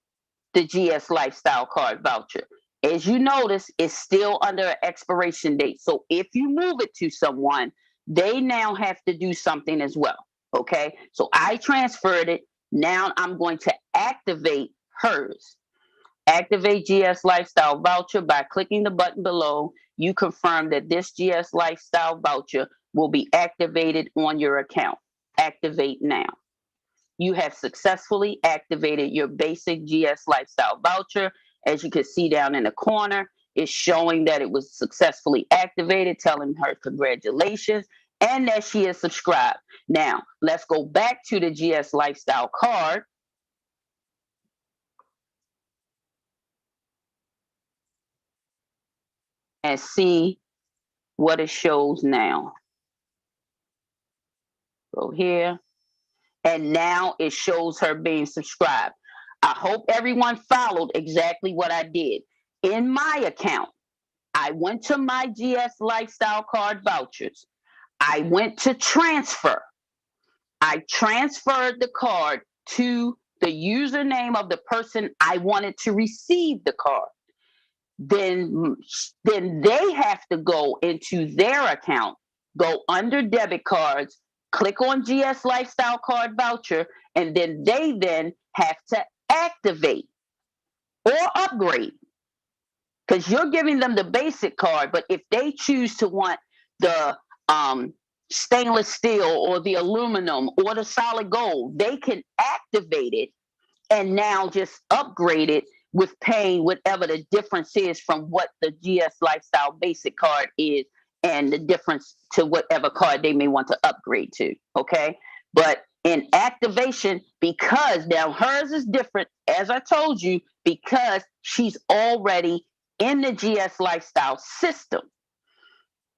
the GS Lifestyle card voucher. As you notice, it's still under an expiration date. So if you move it to someone, they now have to do something as well. Okay, so I transferred it. Now I'm going to activate hers. Activate GS Lifestyle voucher by clicking the button below. You confirm that this GS Lifestyle voucher will be activated on your account. Activate now. You have successfully activated your basic GS Lifestyle voucher. As you can see down in the corner, it's showing that it was successfully activated, telling her congratulations and that she is subscribed. Now, let's go back to the GS Lifestyle card. And see what it shows now. Go here. And now it shows her being subscribed. I hope everyone followed exactly what I did. In my account, I went to my GS Lifestyle card vouchers. I went to transfer. I transferred the card to the username of the person I wanted to receive the card. Then they have to go into their account, go under debit cards, click on GS Lifestyle card voucher, and then they have to activate or upgrade, because you're giving them the basic card. But if they choose to want the stainless steel or the aluminum or the solid gold, they can activate it and now just upgrade it with paying whatever the difference is from what the GS Lifestyle basic card is, and the difference to whatever card they may want to upgrade to. Okay. But in activation, because now hers is different, as I told you, because she's already in the GS Lifestyle system.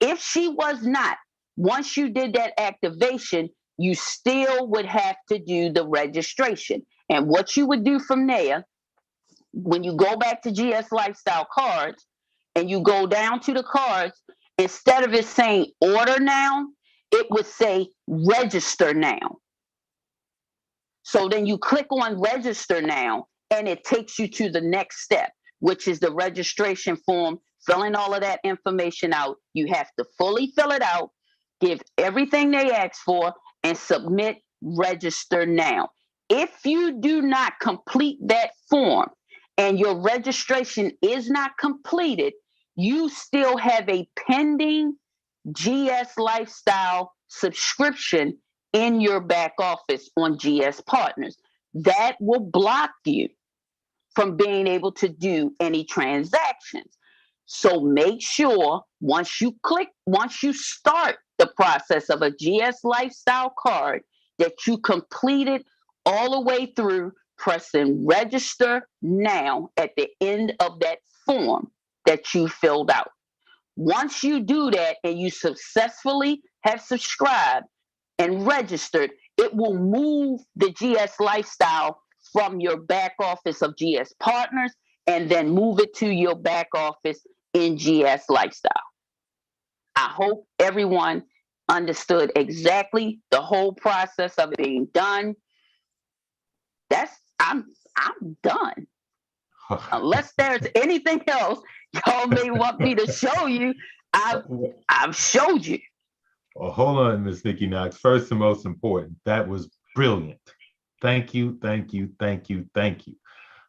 If she was not, once you did that activation, you still would have to do the registration. And what you would do from there when you go back to GS Lifestyle cards and you go down to the cards, instead of it saying order now, it would say register now. So then you click on register now, and it takes you to the next step, which is the registration form, filling all of that information out. You have to fully fill it out, give everything they ask for, and submit register now. If you do not complete that form and your registration is not completed, you still have a pending GS Lifestyle subscription in your back office on GS Partners. That will block you from being able to do any transactions. So make sure once you start the process of a GS Lifestyle card, that you complete it all the way through, pressing register now at the end of that form that you filled out. Once you do that and you successfully have subscribed and registered, it will move the GS Lifestyle from your back office of GS Partners and then move it to your back office in GS Lifestyle. I hope everyone understood exactly the whole process of it being done. I'm done. Unless there's anything else y'all may want me to show you, I've showed you. Well, hold on, Miss Nikki Knox. First and most important, that was brilliant. Thank you, thank you, thank you, thank you.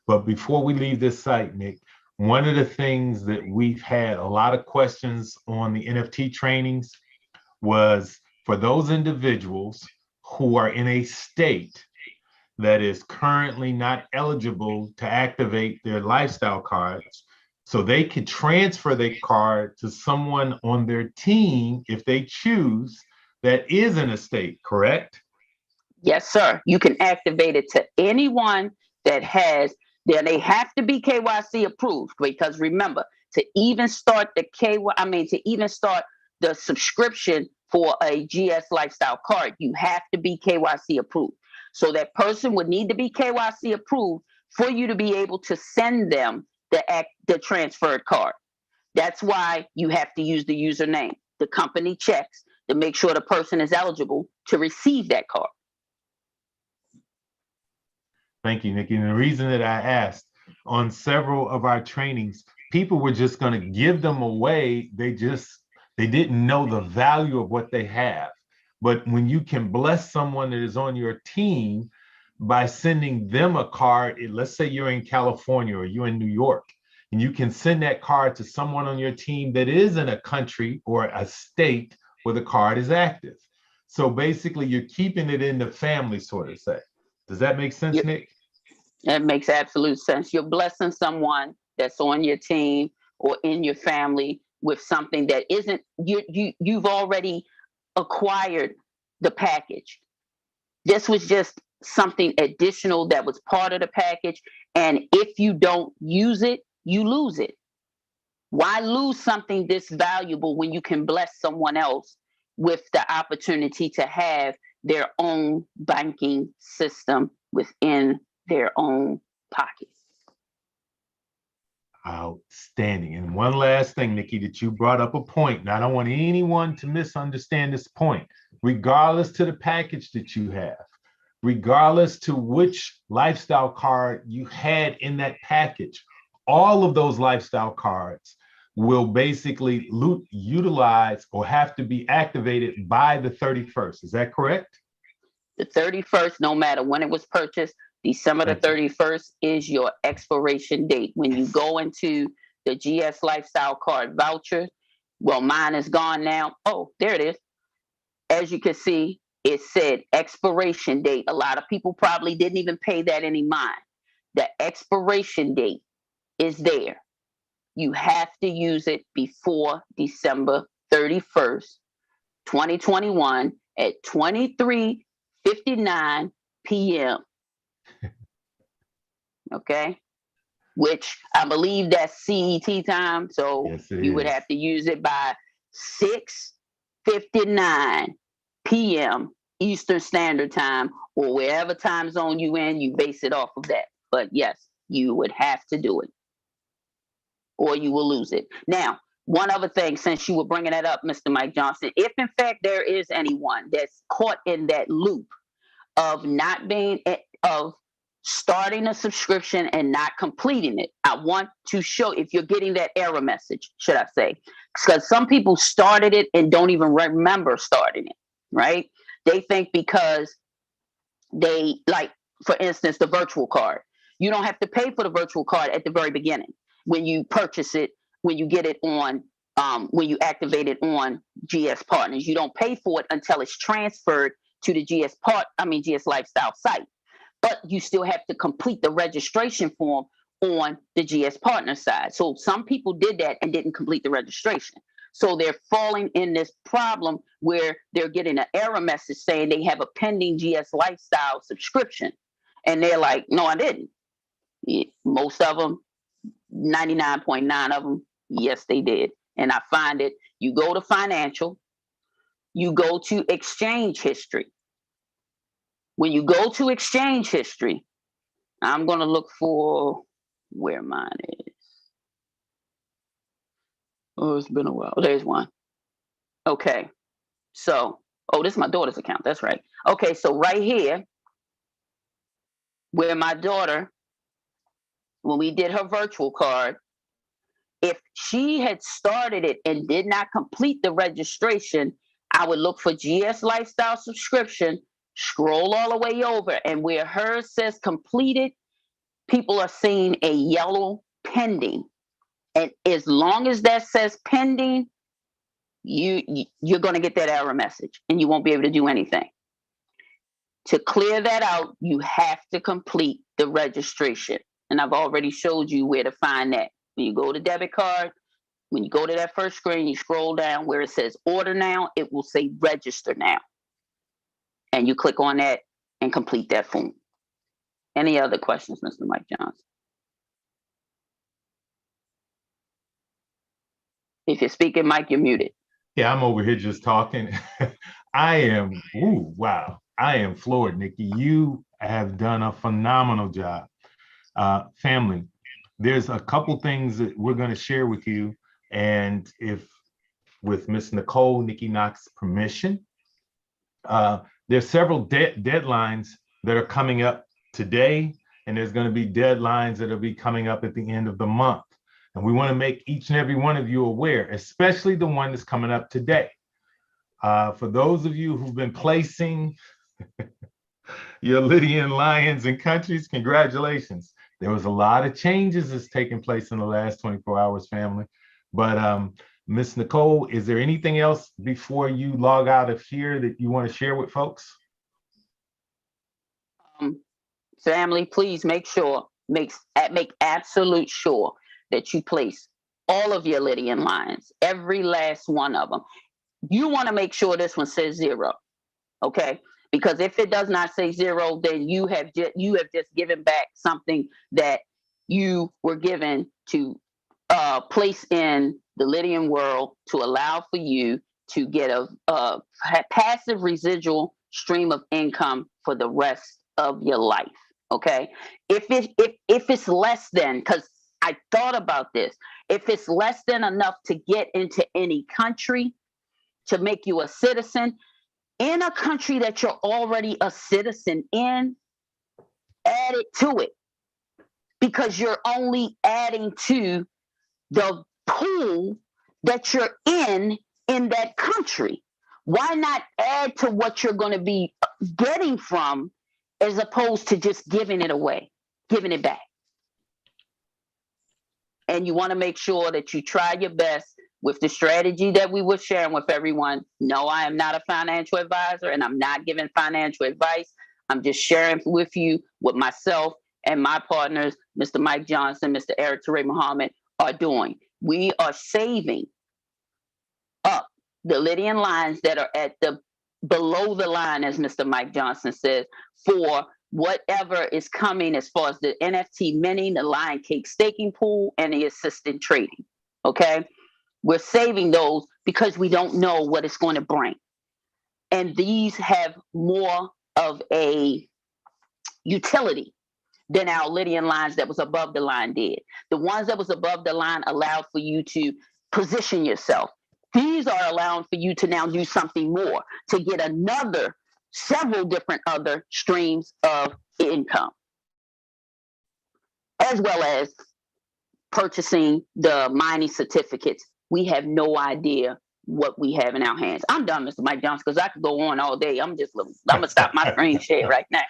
But before we leave this site, Nick, one of the things that we've had a lot of questions on the NFT trainings was for those individuals who are in a state that is currently not eligible to activate their lifestyle cards, so they could transfer their card to someone on their team if they choose that is in a state, correct? Yes, sir. You can activate it to anyone that has, they have to be KYC approved, because remember, to even start the subscription for a GS Lifestyle card, you have to be KYC approved. So that person would need to be KYC approved for you to be able to send them the transferred card. That's why you have to use the username. The company checks to make sure the person is eligible to receive that card. Thank you, Nikki. And the reason that I asked, on several of our trainings, people were just going to give them away. They didn't know the value of what they have. But when you can bless someone that is on your team by sending them a card, let's say you're in California or you're in New York, and you can send that card to someone on your team that is in a country or a state where the card is active. So basically, you're keeping it in the family, sort of say. Does that make sense, Yep. Nick? That makes absolute sense. You're blessing someone that's on your team or in your family with something that isn't, you've already acquired the package. This was just something additional that was part of the package. And if you don't use it, you lose it. Why lose something this valuable when you can bless someone else with the opportunity to have their own banking system within their own pocket? Outstanding. And one last thing, Nikki, that you brought up a point, and I don't want anyone to misunderstand this point. Regardless to the package that you have, regardless to which lifestyle card you had in that package, all of those lifestyle cards will basically utilize or have to be activated by the 31st. Is that correct? The 31st, no matter when it was purchased, December the 31st is your expiration date. When you go into the GS Lifestyle card voucher, well, mine is gone now. Oh, there it is. As you can see, it said expiration date. A lot of people probably didn't even pay that any mind. The expiration date is there. You have to use it before December 31st, 2021 at 23:59 p.m. Okay? Which I believe that's CET time. So yes, you would have to use it by 6:59 p.m. Eastern Standard Time, or wherever time zone you in, you base it off of that. But yes, You would have to do it, or you will lose it. Now, one other thing, since you were bringing that up, Mr. Mike Johnson, if in fact there is anyone that's caught in that loop of not being, of starting a subscription and not completing it, I want to show, if you're getting that error message, should I say, because some people started it and don't even remember starting it, right? They think because they, like, for instance, the virtual card, you don't have to pay for the virtual card at the very beginning when you purchase it, when you get it on, when you activate it on GS Partners. You don't pay for it until it's transferred to the GS Lifestyle site. But you still have to complete the registration form on the GS Partner side. So some people did that and didn't complete the registration. So they're falling in this problem where they're getting an error message saying they have a pending GS Lifestyle subscription. And they're like, no, I didn't. Most of them, 99.9 of them, yes, they did. And I find it, you go to financial, you go to exchange history. When you go to exchange history, I'm going to look for where mine is. Oh, it's been a while. There's one. Okay. So, this is my daughter's account. That's right. Okay. So right here, where my daughter, when we did her virtual card, if she had started it and did not complete the registration, I would look for GS Lifestyle subscription, scroll all the way over, and where hers says completed, people are seeing a yellow pending. And as long as that says pending, you're going to get that error message and you won't be able to do anything. To clear that out, you have to complete the registration. And I've already showed you where to find that. When you go to debit card, when you go to that first screen, you scroll down where it says order now, it will say register now. And you click on that and complete that form. Any other questions, Mr. Mike Johnson? If you're speaking, Mike, you're muted. Yeah, I'm over here just talking. I am floored, Nikki. You have done a phenomenal job. Family, there's a couple things that we're going to share with you. And if, with Miss Nicole, Nikki Knox's permission, there's several deadlines that are coming up today, and there's going to be deadlines that will be coming up at the end of the month. And we want to make each and every one of you aware, especially the one that's coming up today. For those of you who've been placing your Lydian lions and countries, congratulations. There was a lot of changes that's taken place in the last 24 hours, family. But Miss Nicole, is there anything else before you log out of here that you want to share with folks? Family, please make absolute sure that you place all of your Lydian lines, every last one of them. You want to make sure this one says 0, okay? Because if it does not say 0, then you have just given back something that you were given to place in the Lydian world to allow for you to get a passive residual stream of income for the rest of your life. Okay, if it's less than, because I thought about this, if it's less than enough to get into any country to make you a citizen, in a country that you're already a citizen in, add it to it, because you're only adding to the pool that you're in that country. Why not add to what you're going to be getting from, as opposed to just giving it away, giving it back? And you want to make sure that you try your best with the strategy that we were sharing with everyone. No, I am not a financial advisor, and I'm not giving financial advice. I'm just sharing with you what myself and my partners, Mr. Mike Johnson, Mr. Eric Teray Muhammad, are doing. We are saving up the Lydian lines that are at the below the line, as Mr. Mike Johnson says, for whatever is coming as far as the NFT minting, the lion cake staking pool, and the assistant trading. Okay, we're saving those because we don't know what it's going to bring, and these have more of a utility than our Lydian lines that was above the line did. The ones that was above the line allowed for you to position yourself. These are allowing for you to now do something more, to get several different other streams of income, as well as purchasing the mining certificates. We have no idea what we have in our hands. I'm done, Mr. Mike Johnson, because I could go on all day. I'm gonna stop my screen share right now.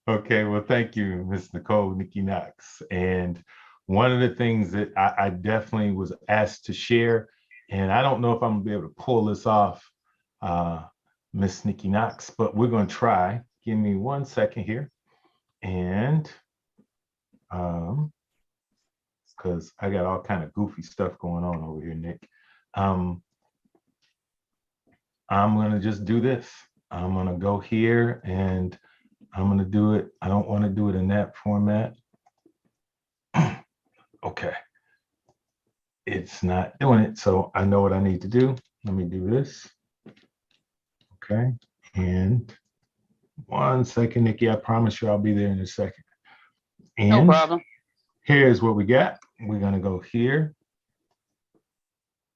Okay, well, thank you, Ms. Nicole, Nikki Knox. And one of the things that I definitely was asked to share, and I don't know if I'm gonna be able to pull this off, Miss Nikki Knox, but we're gonna try. Give me 1 second here. And because I got all kind of goofy stuff going on over here, Nick. I'm gonna just do this. I'm gonna go here and I'm gonna do it. I don't want to do it in that format. Okay. It's not doing it, so I know what I need to do. Let me do this. Okay. And 1 second, Nikki. I promise you I'll be there in a second. And no problem. Here's what we got. We're gonna go here.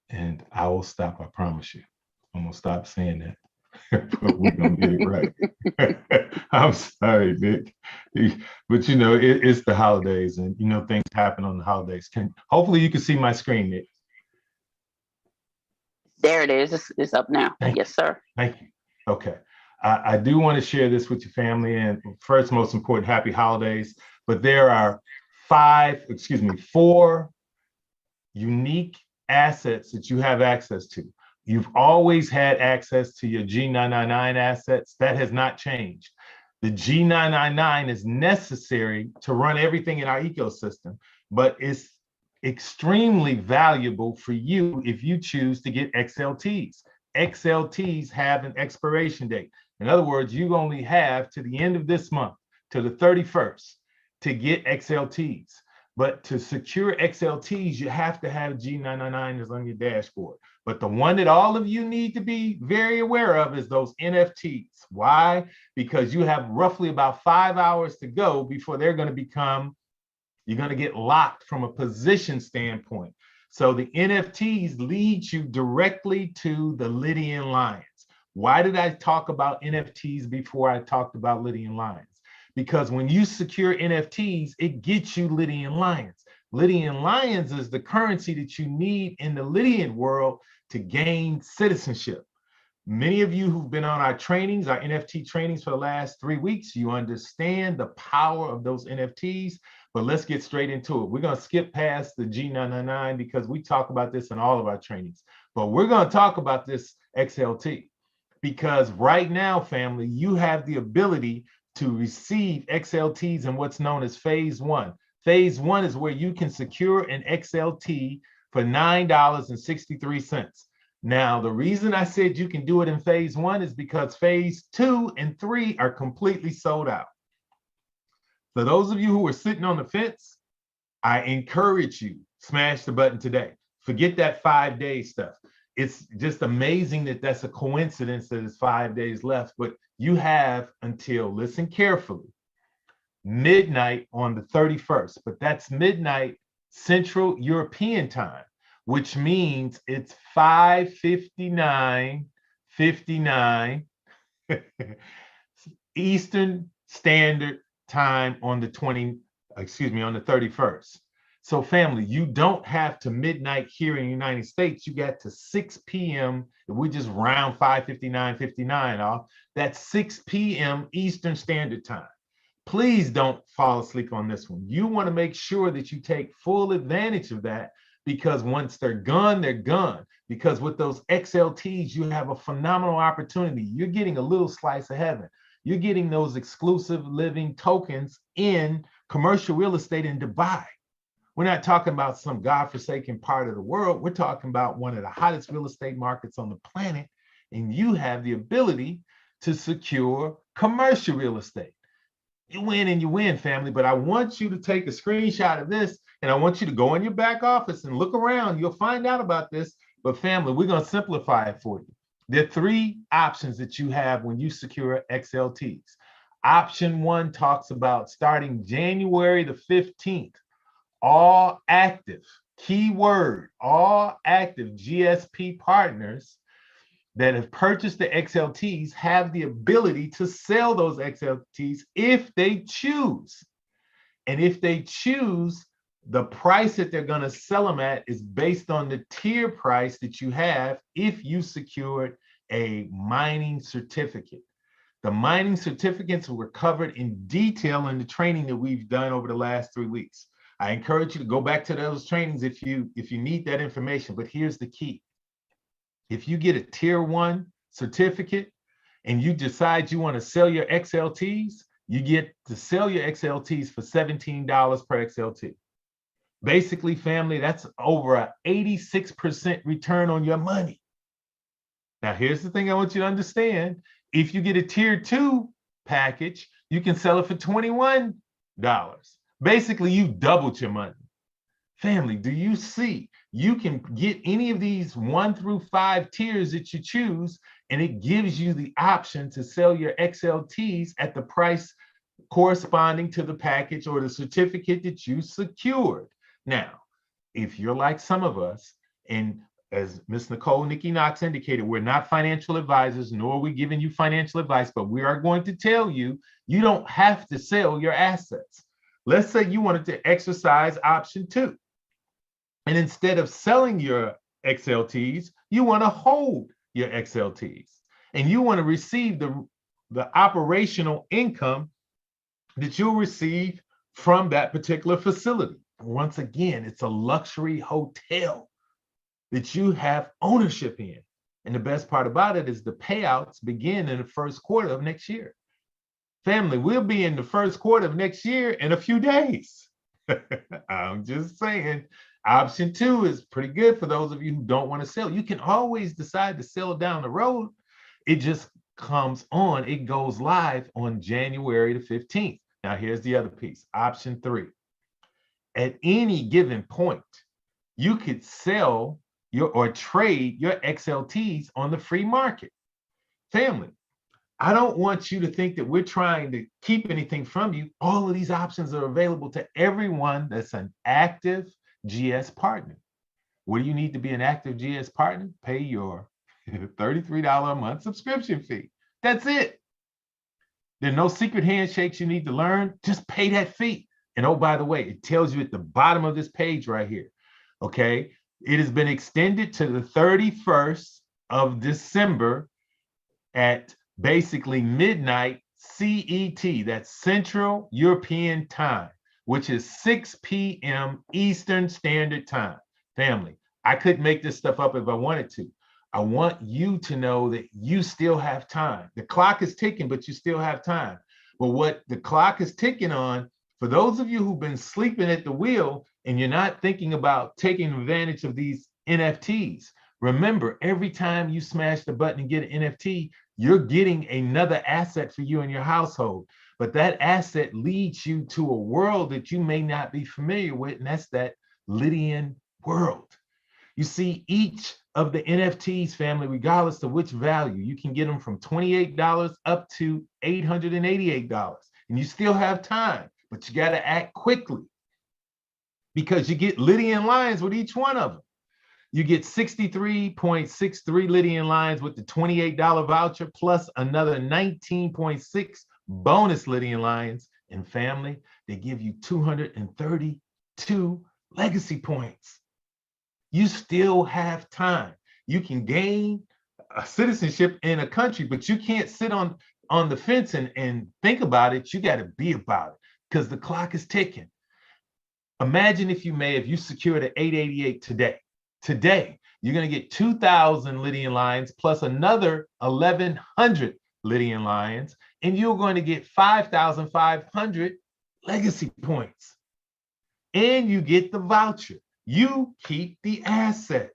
And I will stop, I promise you. I'm gonna stop saying that. But we're gonna get it right. I'm sorry, Nick. But you know, it's the holidays, and you know things happen on the holidays. Hopefully you can see my screen, Nick. There it is. It's up now. Yes, sir. Thank you. Okay. I do want to share this with your family, and first, most important, happy holidays. But there are 4 unique assets that you have access to. You've always had access to your G999 assets. That has not changed. The G999 is necessary to run everything in our ecosystem, but it's extremely valuable for you if you choose to get XLTs. XLTs have an expiration date. In other words, you only have to the end of this month, to the 31st, to get XLTs. But to secure XLTs, you have to have G999s on your dashboard. But the one that all of you need to be very aware of is those NFTs. Why? Because you have roughly about 5 hours to go before they're going to become, you're going to get locked from a position standpoint. So the NFTs lead you directly to the Lydian Lions. Why did I talk about NFTs before I talked about Lydian Lions? Because when you secure NFTs, it gets you Lydian Lions. Lydian Lions is the currency that you need in the Lydian world to gain citizenship. Many of you who've been on our trainings, our NFT trainings for the last 3 weeks, you understand the power of those NFTs, but let's get straight into it. We're gonna skip past the G999 because we talk about this in all of our trainings, but we're gonna talk about this XLT because right now, family, you have the ability to receive XLTs in what's known as phase 1. Phase 1 is where you can secure an XLT for $9.63. Now, the reason I said you can do it in phase 1 is because phase 2 and 3 are completely sold out. For those of you who are sitting on the fence, I encourage you, smash the button today. Forget that 5-day stuff. It's just amazing that that's a coincidence that it's 5 days left, but you have until, listen carefully, midnight on the 31st, but that's midnight Central European time, which means it's 5:59 Eastern Standard Time on the 31st. So family, you don't have to midnight here in the United States. You got to 6 p.m. If we just round 5:59 off, that's 6 p.m. Eastern Standard Time. Please don't fall asleep on this one. You want to make sure that you take full advantage of that because once they're gone, they're gone. Because with those XLTs, you have a phenomenal opportunity. You're getting a little slice of heaven. You're getting those exclusive living tokens in commercial real estate in Dubai. We're not talking about some godforsaken part of the world. We're talking about one of the hottest real estate markets on the planet. And you have the ability to secure commercial real estate. You win and you win, family. But I want you to take a screenshot of this and I want you to go in your back office and look around. You'll find out about this. But family, we're going to simplify it for you. There are 3 options that you have when you secure XLTs. Option 1 talks about starting January the 15th, all active, keyword, all active GSP partners that have purchased the XLTs have the ability to sell those XLTs if they choose. And if they choose, the price that they're going to sell them at is based on the tier price that you have if you secured a mining certificate. The mining certificates were covered in detail in the training that we've done over the last 3 weeks. I encourage you to go back to those trainings if you need that information. But here's the key. If you get a tier 1 certificate and you decide you want to sell your XLTs, you get to sell your XLTs for $17 per XLT. Basically, family, that's over an 86% return on your money. Now, here's the thing I want you to understand. If you get a tier 2 package, you can sell it for $21. Basically, you doubled your money. Family, do you see? You can get any of these 1 through 5 tiers that you choose, and it gives you the option to sell your XLTs at the price corresponding to the package or the certificate that you secured. Now, if you're like some of us, and as Ms. Nicole Nikki Knox indicated, we're not financial advisors, nor are we giving you financial advice, but we are going to tell you, you don't have to sell your assets. Let's say you wanted to exercise option 2. And instead of selling your XLTs, you want to hold your XLTs. And you want to receive the operational income that you'll receive from that particular facility. Once again, it's a luxury hotel that you have ownership in. And the best part about it is the payouts begin in the first quarter of next year. Family, we'll be in the first quarter of next year in a few days. I'm just saying, option 2 is pretty good for those of you who don't want to sell. You can always decide to sell down the road. It just it goes live on January the 15th. Now, here's the other piece, option 3. At any given point, you could sell or trade your XLTs on the free market. Family, I don't want you to think that we're trying to keep anything from you. All of these options are available to everyone that's an active GS partner. What do you need to be an active GS partner? Pay your $33 a month subscription fee. That's it. There are no secret handshakes you need to learn. Just pay that fee. And oh, by the way, it tells you at the bottom of this page right here, okay? It has been extended to the 31st of December at basically midnight CET, that's Central European Time, which is 6 p.m. Eastern Standard Time. Family, I couldn't make this stuff up if I wanted to. I want you to know that you still have time. The clock is ticking, but you still have time. But what the clock is ticking on, for those of you who've been sleeping at the wheel and you're not thinking about taking advantage of these NFTs, remember, every time you smash the button and get an NFT, you're getting another asset for you and your household. But that asset leads you to a world that you may not be familiar with, and that's that Lydian world. You see, each of the NFTs, family, regardless of which value, you can get them from $28 up to $888. And you still have time, but you got to act quickly because you get Lydian lines with each one of them. You get 63.63 Lydian lines with the $28 voucher, plus another 19.6 bonus Lydian lines. And family, they give you 232 legacy points. You still have time. You can gain a citizenship in a country, but you can't sit on the fence and think about it. You got to be about it because the clock is ticking. Imagine if you secured an 888 today. Today, you're going to get 2,000 Lydian lions plus another 1,100 Lydian lions, and you're going to get 5,500 legacy points. And you get the voucher. You keep the asset.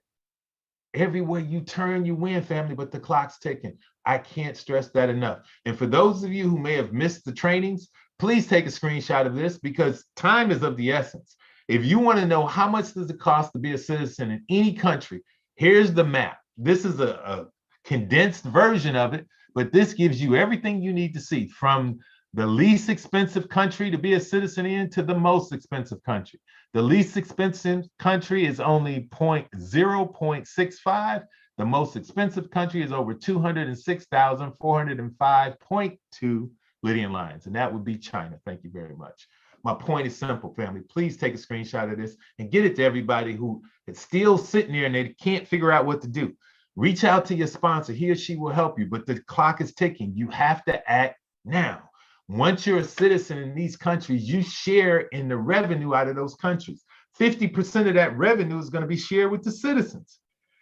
Everywhere you turn, you win, family, but the clock's ticking. I can't stress that enough. And for those of you who may have missed the trainings, please take a screenshot of this because time is of the essence. If you want to know how much does it cost to be a citizen in any country, here's the map. This is a condensed version of it, but this gives you everything you need to see from the least expensive country to be a citizen in to the most expensive country. The least expensive country is only 0.65. The most expensive country is over 206,405.2 Lydian lions, and that would be China. Thank you very much. My point is simple, family. Please take a screenshot of this and get it to everybody who is still sitting there and they can't figure out what to do. Reach out to your sponsor. He or she will help you, but the clock is ticking. You have to act now. Once you're a citizen in these countries, you share in the revenue out of those countries. 50% of that revenue is going to be shared with the citizens.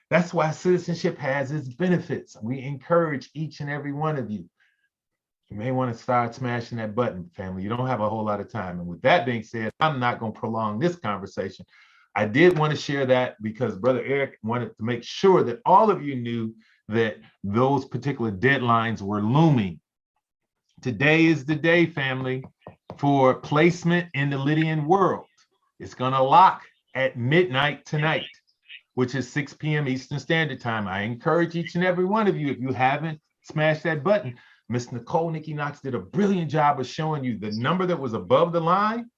That's why citizenship has its benefits. We encourage each and every one of you. You may want to start smashing that button, family. You don't have a whole lot of time. And with that being said, I'm not going to prolong this conversation. I did want to share that because Brother Eric wanted to make sure that all of you knew that those particular deadlines were looming. Today is the day, family, for placement in the Lydian world. It's going to lock at midnight tonight, which is 6 p.m. Eastern Standard Time. I encourage each and every one of you, if you haven't smashed that button, Miss Nicole Nikki Knox did a brilliant job of showing you the number that was above the line.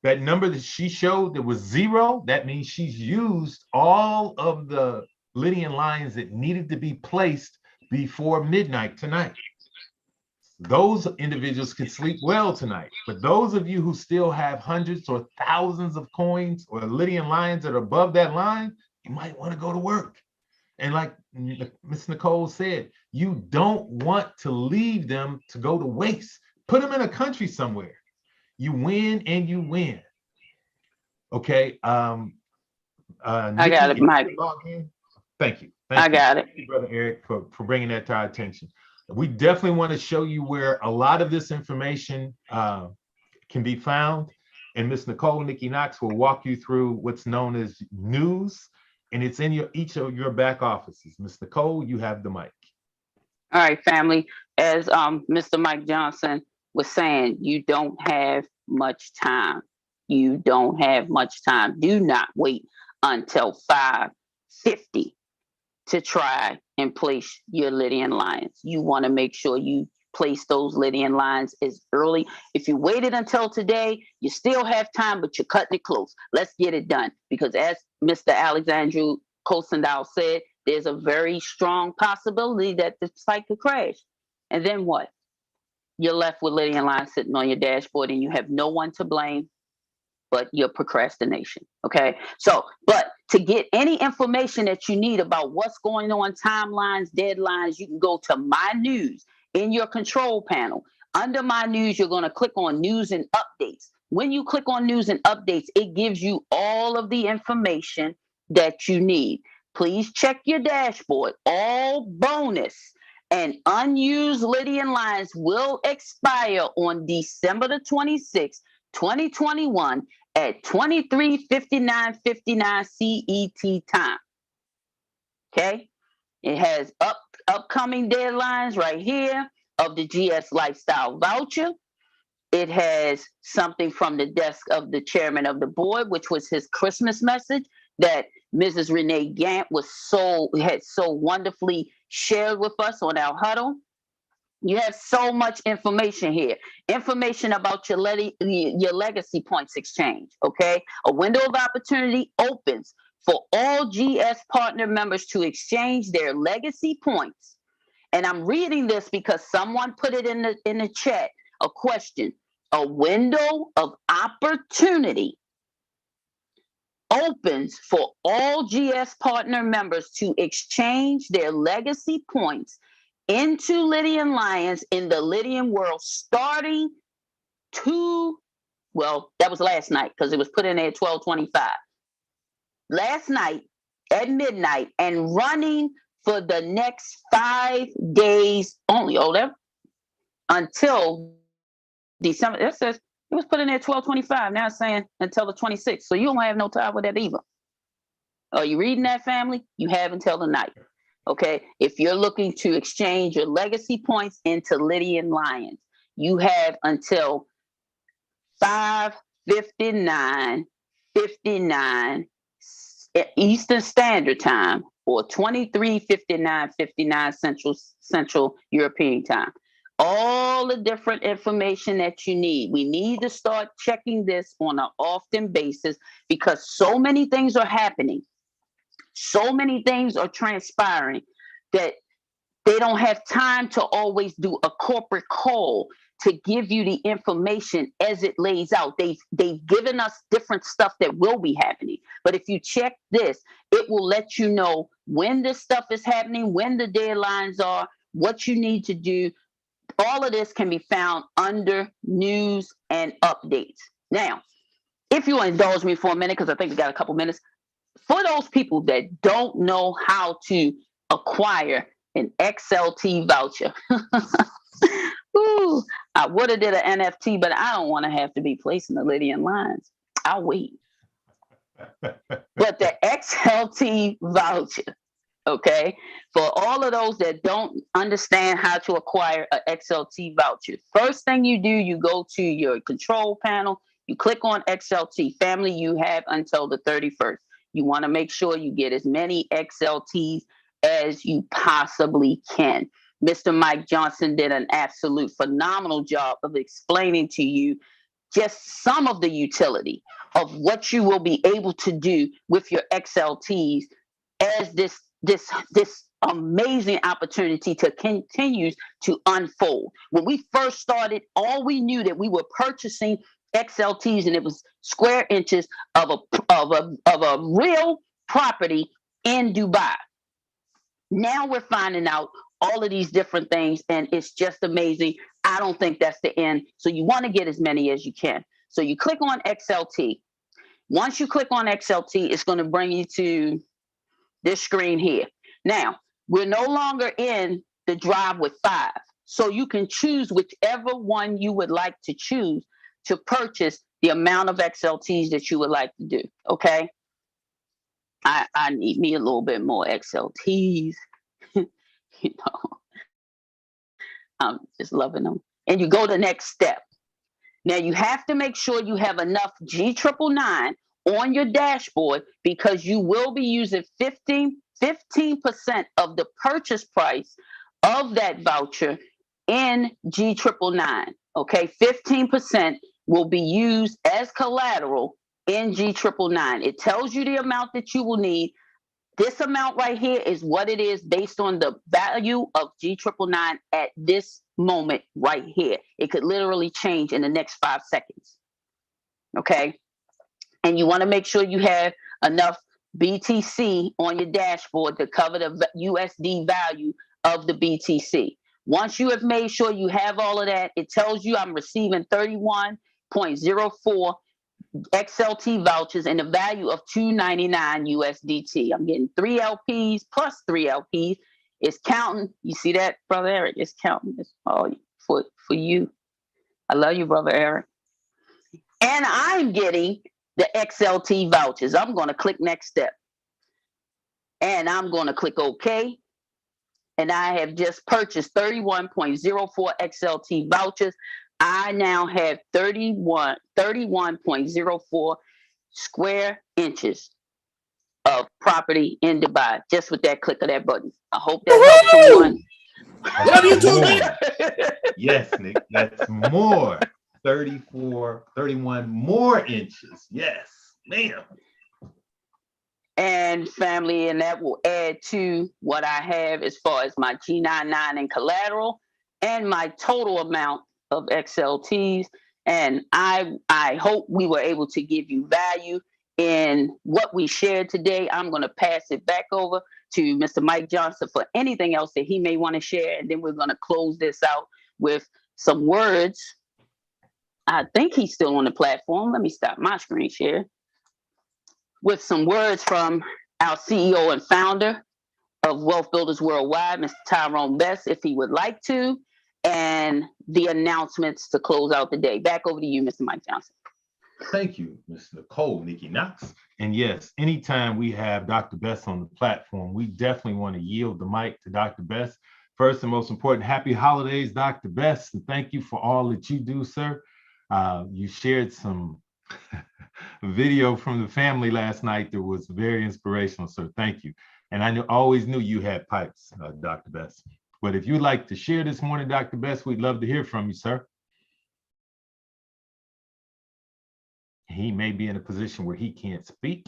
That number that she showed that was 0, that means she's used all of the Lydian lines that needed to be placed before midnight tonight. Those individuals can sleep well tonight. But those of you who still have hundreds or thousands of coins or Lydian lines that are above that line, you might want to go to work. And like Miss Nicole said, you don't want to leave them to go to waste. Put them in a country somewhere. You win and you win. Okay. I got it, Mike. Thank you. I got it. Thank you, Brother Eric, for bringing that to our attention. We definitely want to show you where a lot of this information can be found. And Miss Nicole Nikki Knox will walk you through what's known as news, and it's in each of your back offices. Miss Nicole, you have the mic. All right, family. As Mr. Mike Johnson was saying, you don't have much time. You don't have much time. Do not wait until 5:50 to try and place your Lydian lines. You want to make sure you place those Lydian lines as early. If you waited until today, you still have time, but you're cutting it close. Let's get it done. Because as Mr. Alexandru Kosendow said, there's a very strong possibility that the site could crash. And then what? You're left with Lydian lines sitting on your dashboard and you have no one to blame but your procrastination. Okay. So, but to get any information that you need about what's going on, timelines, deadlines, you can go to My News in your control panel. Under My News, you're going to click on News and Updates. When you click on News and Updates, it gives you all of the information that you need. Please check your dashboard. All bonus and unused Lydian lines will expire on December the 26th, 2021 at 23:59:59 CET time. Okay? It has upcoming deadlines right here of the GS Lifestyle Voucher. It has something from the desk of the chairman of the board, which was his Christmas message that Mrs. Renee Gant had so wonderfully shared with us on our huddle. You have so much information here. Information about your legacy points exchange, okay? A window of opportunity opens for all GS partner members to exchange their legacy points. And I'm reading this because someone put it in the chat, a question. A window of opportunity opens for all GS partner members to exchange their legacy points into Lydian lions in the Lydian world starting that was last night because it was put in there at 12:25. Last night at midnight and running for the next 5 days only, until December. It says it was put in there at 12:25. Now it's saying until the 26th. So you don't have no time with that either. Are you reading that, family? You have until the night. Okay, if you're looking to exchange your legacy points into Lydian lions, you have until 5:59:59 Eastern Standard Time or 23:59:59 Central European Time. all the different information that you need. We need to start checking this on an often basis because so many things are happening. So many things are transpiring that they don't have time to always do a corporate call to give you the information as it lays out. They've given us different stuff that will be happening. But if you check this, it will let you know when this stuff is happening, when the deadlines are, what you need to do. All of this can be found under news and updates. Now, if you indulge me for a minute, because I think we got a couple minutes, for those people that don't know how to acquire an XLT voucher, ooh, I would have did an NFT, but I don't want to have to be placing the lady in lines. I'll wait. But the XLT voucher, okay, for all of those that don't understand how to acquire an XLT voucher, first thing you do, you go to your control panel, you click on XLT. Family, you have until the 31st. You want to make sure you get as many XLTs as you possibly can. Mr. Mike Johnson did an absolute phenomenal job of explaining to you just some of the utility of what you will be able to do with your XLTs as this amazing opportunity to continues to unfold. When we first started, all we knew that we were purchasing XLTs, and it was square inches of a real property in Dubai. Now we're finding out all of these different things, and it's just amazing. I don't think that's the end. So you want to get as many as you can. So you click on XLT. Once you click on XLT, it's going to bring you to this screen here. Now, we're no longer in the drive with 5. So you can choose whichever one you would like to choose to purchase the amount of XLTs that you would like to do. Okay. I need me a little bit more XLTs. You know, I'm just loving them. And you go to the next step. Now you have to make sure you have enough G999 on your dashboard because you will be using 15% of the purchase price of that voucher in G999. Okay, 15% will be used as collateral in G999. It tells you the amount that you will need. This amount right here is what it is based on the value of G999 at this moment right here. It could literally change in the next 5 seconds. Okay. And you want to make sure you have enough BTC on your dashboard to cover the USD value of the BTC. Once you have made sure you have all of that, it tells you I'm receiving 31.04 XLT vouchers and the value of $2.99 USDT. I'm getting 3 LPs plus 3 LPs. It's counting. You see that, Brother Eric? It's counting. It's all for you. I love you, Brother Eric. And I'm getting the XLT vouchers. I'm going to click next step. And I'm going to click OK. And I have just purchased 31.04 XLT vouchers. I now have 31.04 square inches of property in Dubai just with that click of that button. I hope that helps someone. Love you too, Nick. Yes, Nick, that's more. 31 more inches. Yes, ma'am. And family, and that will add to what I have as far as my G999 and collateral and my total amount of XLTs. And I hope we were able to give you value in what we shared today. I'm going to pass it back over to Mr. Mike Johnson for anything else that he may want to share. And then we're going to close this out with some words. I think he's still on the platform. Let me stop my screen share with some words from our CEO and founder of Wealth Builders Worldwide, Mr. Tyrone Best, if he would like to, and the announcements to close out the day. Back over to you, Mr. Mike Johnson. Thank you, Ms. Nicole, Nikki Knox. And yes, anytime we have Dr. Best on the platform, we definitely want to yield the mic to Dr. Best. First and most important, happy holidays, Dr. Best. And thank you for all that you do, sir. You shared some video from the family last night that was very inspirational, sir. Thank you. And I always knew you had pipes, Dr. Best. But if you'd like to share this morning, Dr. Best, we'd love to hear from you, sir. He may be in a position where he can't speak.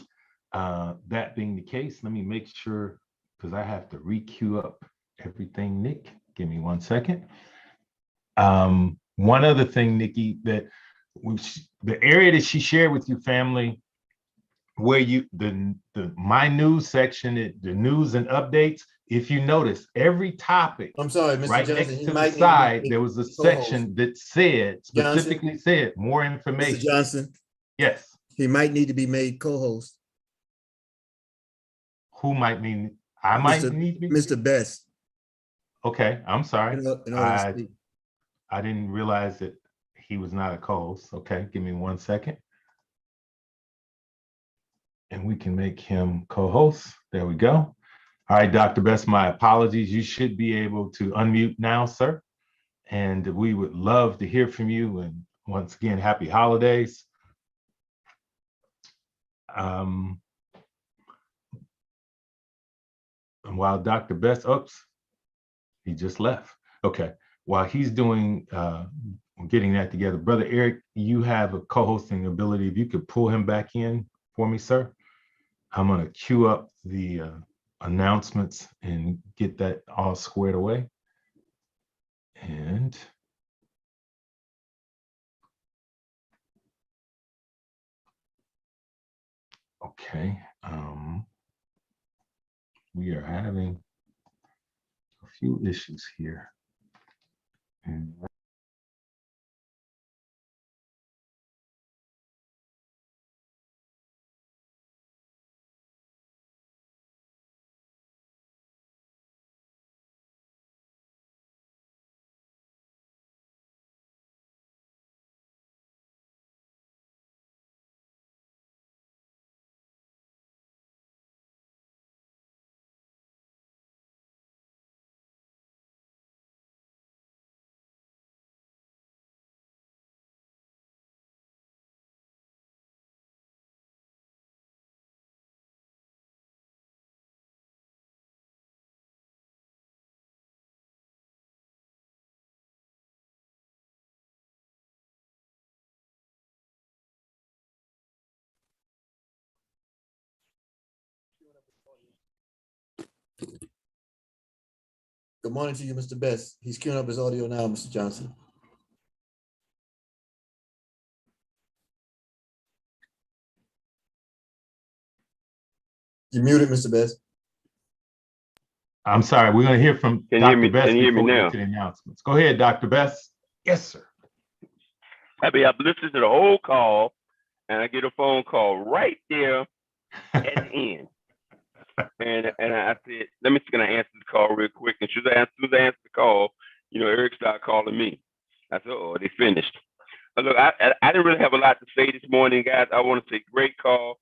That being the case, let me make sure, because I have to re-queue up everything, Nick. Give me 1 second. One other thing, Nikki, that the area that she shared with you, family, where you the my news section, the news and updates. If you notice, every topic, I'm sorry, Mr. right Johnson, next to the side, there was a section that said, specifically said, more information. Mr. Johnson. Yes. He might need to be made co-host. Who might mean? I might need to be? Mr. Best. Okay, I'm sorry. I didn't realize that he was not a co-host. Okay, give me 1 second. And we can make him co-host. There we go. All right, Dr. Best, my apologies. You should be able to unmute now, sir. And we would love to hear from you. And once again, happy holidays. And while Dr. Best, oops, he just left. Okay, while he's doing, getting that together, Brother Eric, you have a co-hosting ability. If you could pull him back in for me, sir. I'm gonna queue up the announcements and get that all squared away. And okay, we are having a few issues here. And Good morning to you, Mr. Best. He's queuing up his audio now, Mr. Johnson. You're muted, Mr. Best. I'm sorry, we're gonna hear from Dr. Best Can you hear me before we now? get to the announcements. Go ahead, Dr. Best. Yes, sir. I've listened to the whole call, and I get a phone call right there at the end. And I said, let me see, can I answer the call real quick? And as soon as I answered the call, Eric started calling me. I said, oh, they finished. Look, I didn't really have a lot to say this morning, guys. I want to say great call.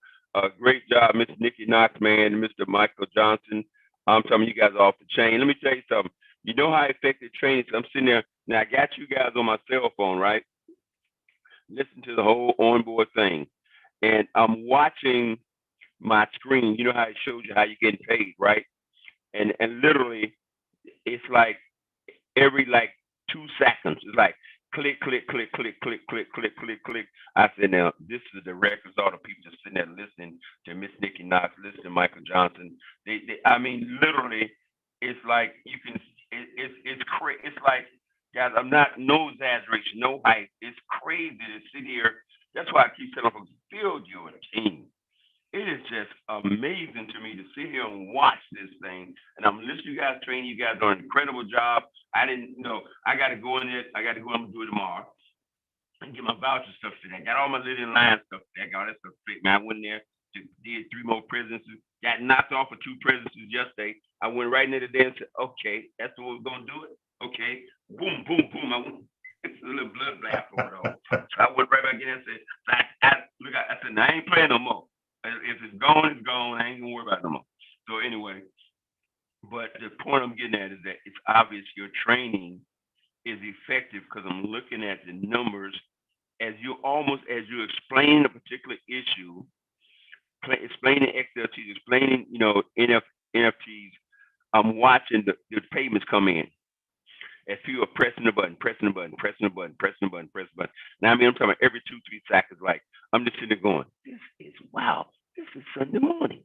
Great job, Miss Nikki Knox, man, and Mr. Michael Johnson. I'm telling you guys off the chain. Let me tell you something. You know how effective training is. I'm sitting there. Now, I got you guys on my cell phone, right? Listen to the whole onboard thing. And I'm watching my screen. You know how it shows you how you're getting paid, right? And literally, it's like every 2 seconds. It's like click, click, click, click, click, click, click, click, click. I said, now, this is the records. All the people just sitting there listening to Miss Nikki Knox, listening to Michael Johnson. I mean, literally, it's like you can, it's crazy. It's like, guys, I'm not, no exaggeration, no hype. It's crazy to sit here. That's why I keep telling folks, build your team. It is just amazing to me to sit here and watch this thing. And I'm listening to you guys train. You guys are an incredible job. I didn't know. I got to go in there. I'm going to do it tomorrow and get my voucher stuff today. Got all my living line stuff today. I got all that stuff fit. Man, I went in there, did 3 more presidencies. Got knocked off for 2 presidencies yesterday. I went right in there today and said, okay, that's what we're going to do it. Okay. Boom, boom, boom. It's a little blood blast over there. So I went right back in there and said, I said, I ain't playing no more. If it's gone, it's gone. I ain't gonna worry about it no more. So anyway, but the point I'm getting at is that it's obvious your training is effective because I'm looking at the numbers as you explain a particular issue, explaining XLTs, explaining NFTs. I'm watching the payments come in. as people are pressing the button, pressing the button, pressing the button, pressing the button, pressing the button. Now, I mean, I'm talking about every 2-3 seconds. Like, I'm just sitting there going, this is wow. This is Sunday morning.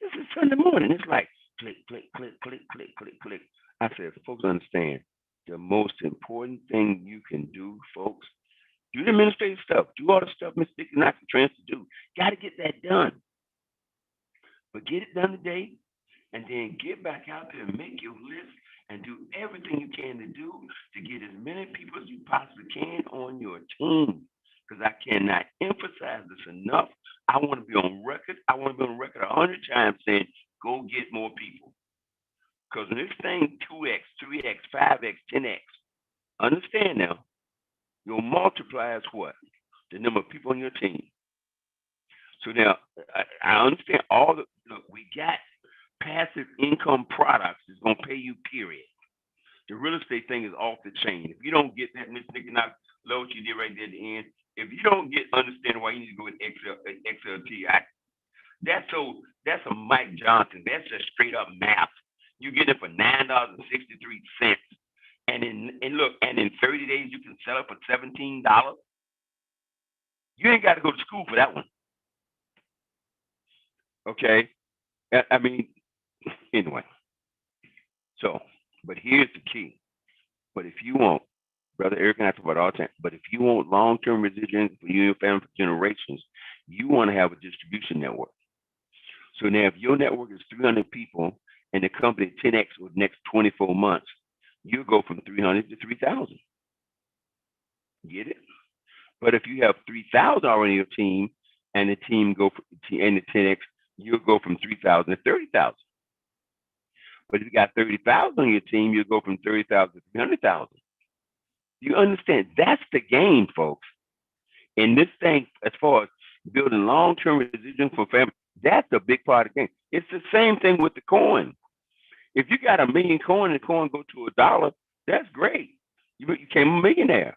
This is Sunday morning. It's like click, click, click, click, click, click, click. I said, folks understand the most important thing you can do, folks. Do the administrative stuff. Do all the stuff Miss Dick and Knox are to do. Got to get that done. But get it done today, and then get back out there and make your list and do everything you can to do to get as many people as you possibly can on your team. Because I cannot emphasize this enough. I want to be on record. I want to be on record 100 times saying, go get more people. Because in this thing, 2x, 3x, 5x, 10x, understand now, your multiplier is what? The number of people on your team. So now, I understand all the, look, we got passive income products that's going to pay you, period. The real estate thing is off the chain. If you don't get that, Miss Nick and I love what you did right there at the end. If you don't understand why you need to go with XLT, that's a Mike Johnson. That's just straight up math. You get it for $9.63. And in 30 days you can sell it for $17. You ain't got to go to school for that one. Okay. I mean, anyway. So, but here's the key. But if you want, Brother Eric and I talk about all the time, but if you want long-term residual for you and your family for generations, you want to have a distribution network. So now if your network is 300 people and the company 10x over the next 24 months, you'll go from 300 to 3,000. Get it? But if you have 3,000 already on your team and the team go for, and the 10x, you'll go from 3,000 to 30,000. But if you got 30,000 on your team, you'll go from 30,000 to 300,000. You understand? That's the game, folks. And this thing, as far as building long-term residual for family, that's a big part of the game. It's the same thing with the coin. If you got 1 million coin and the coin go to $1, that's great. You became a millionaire.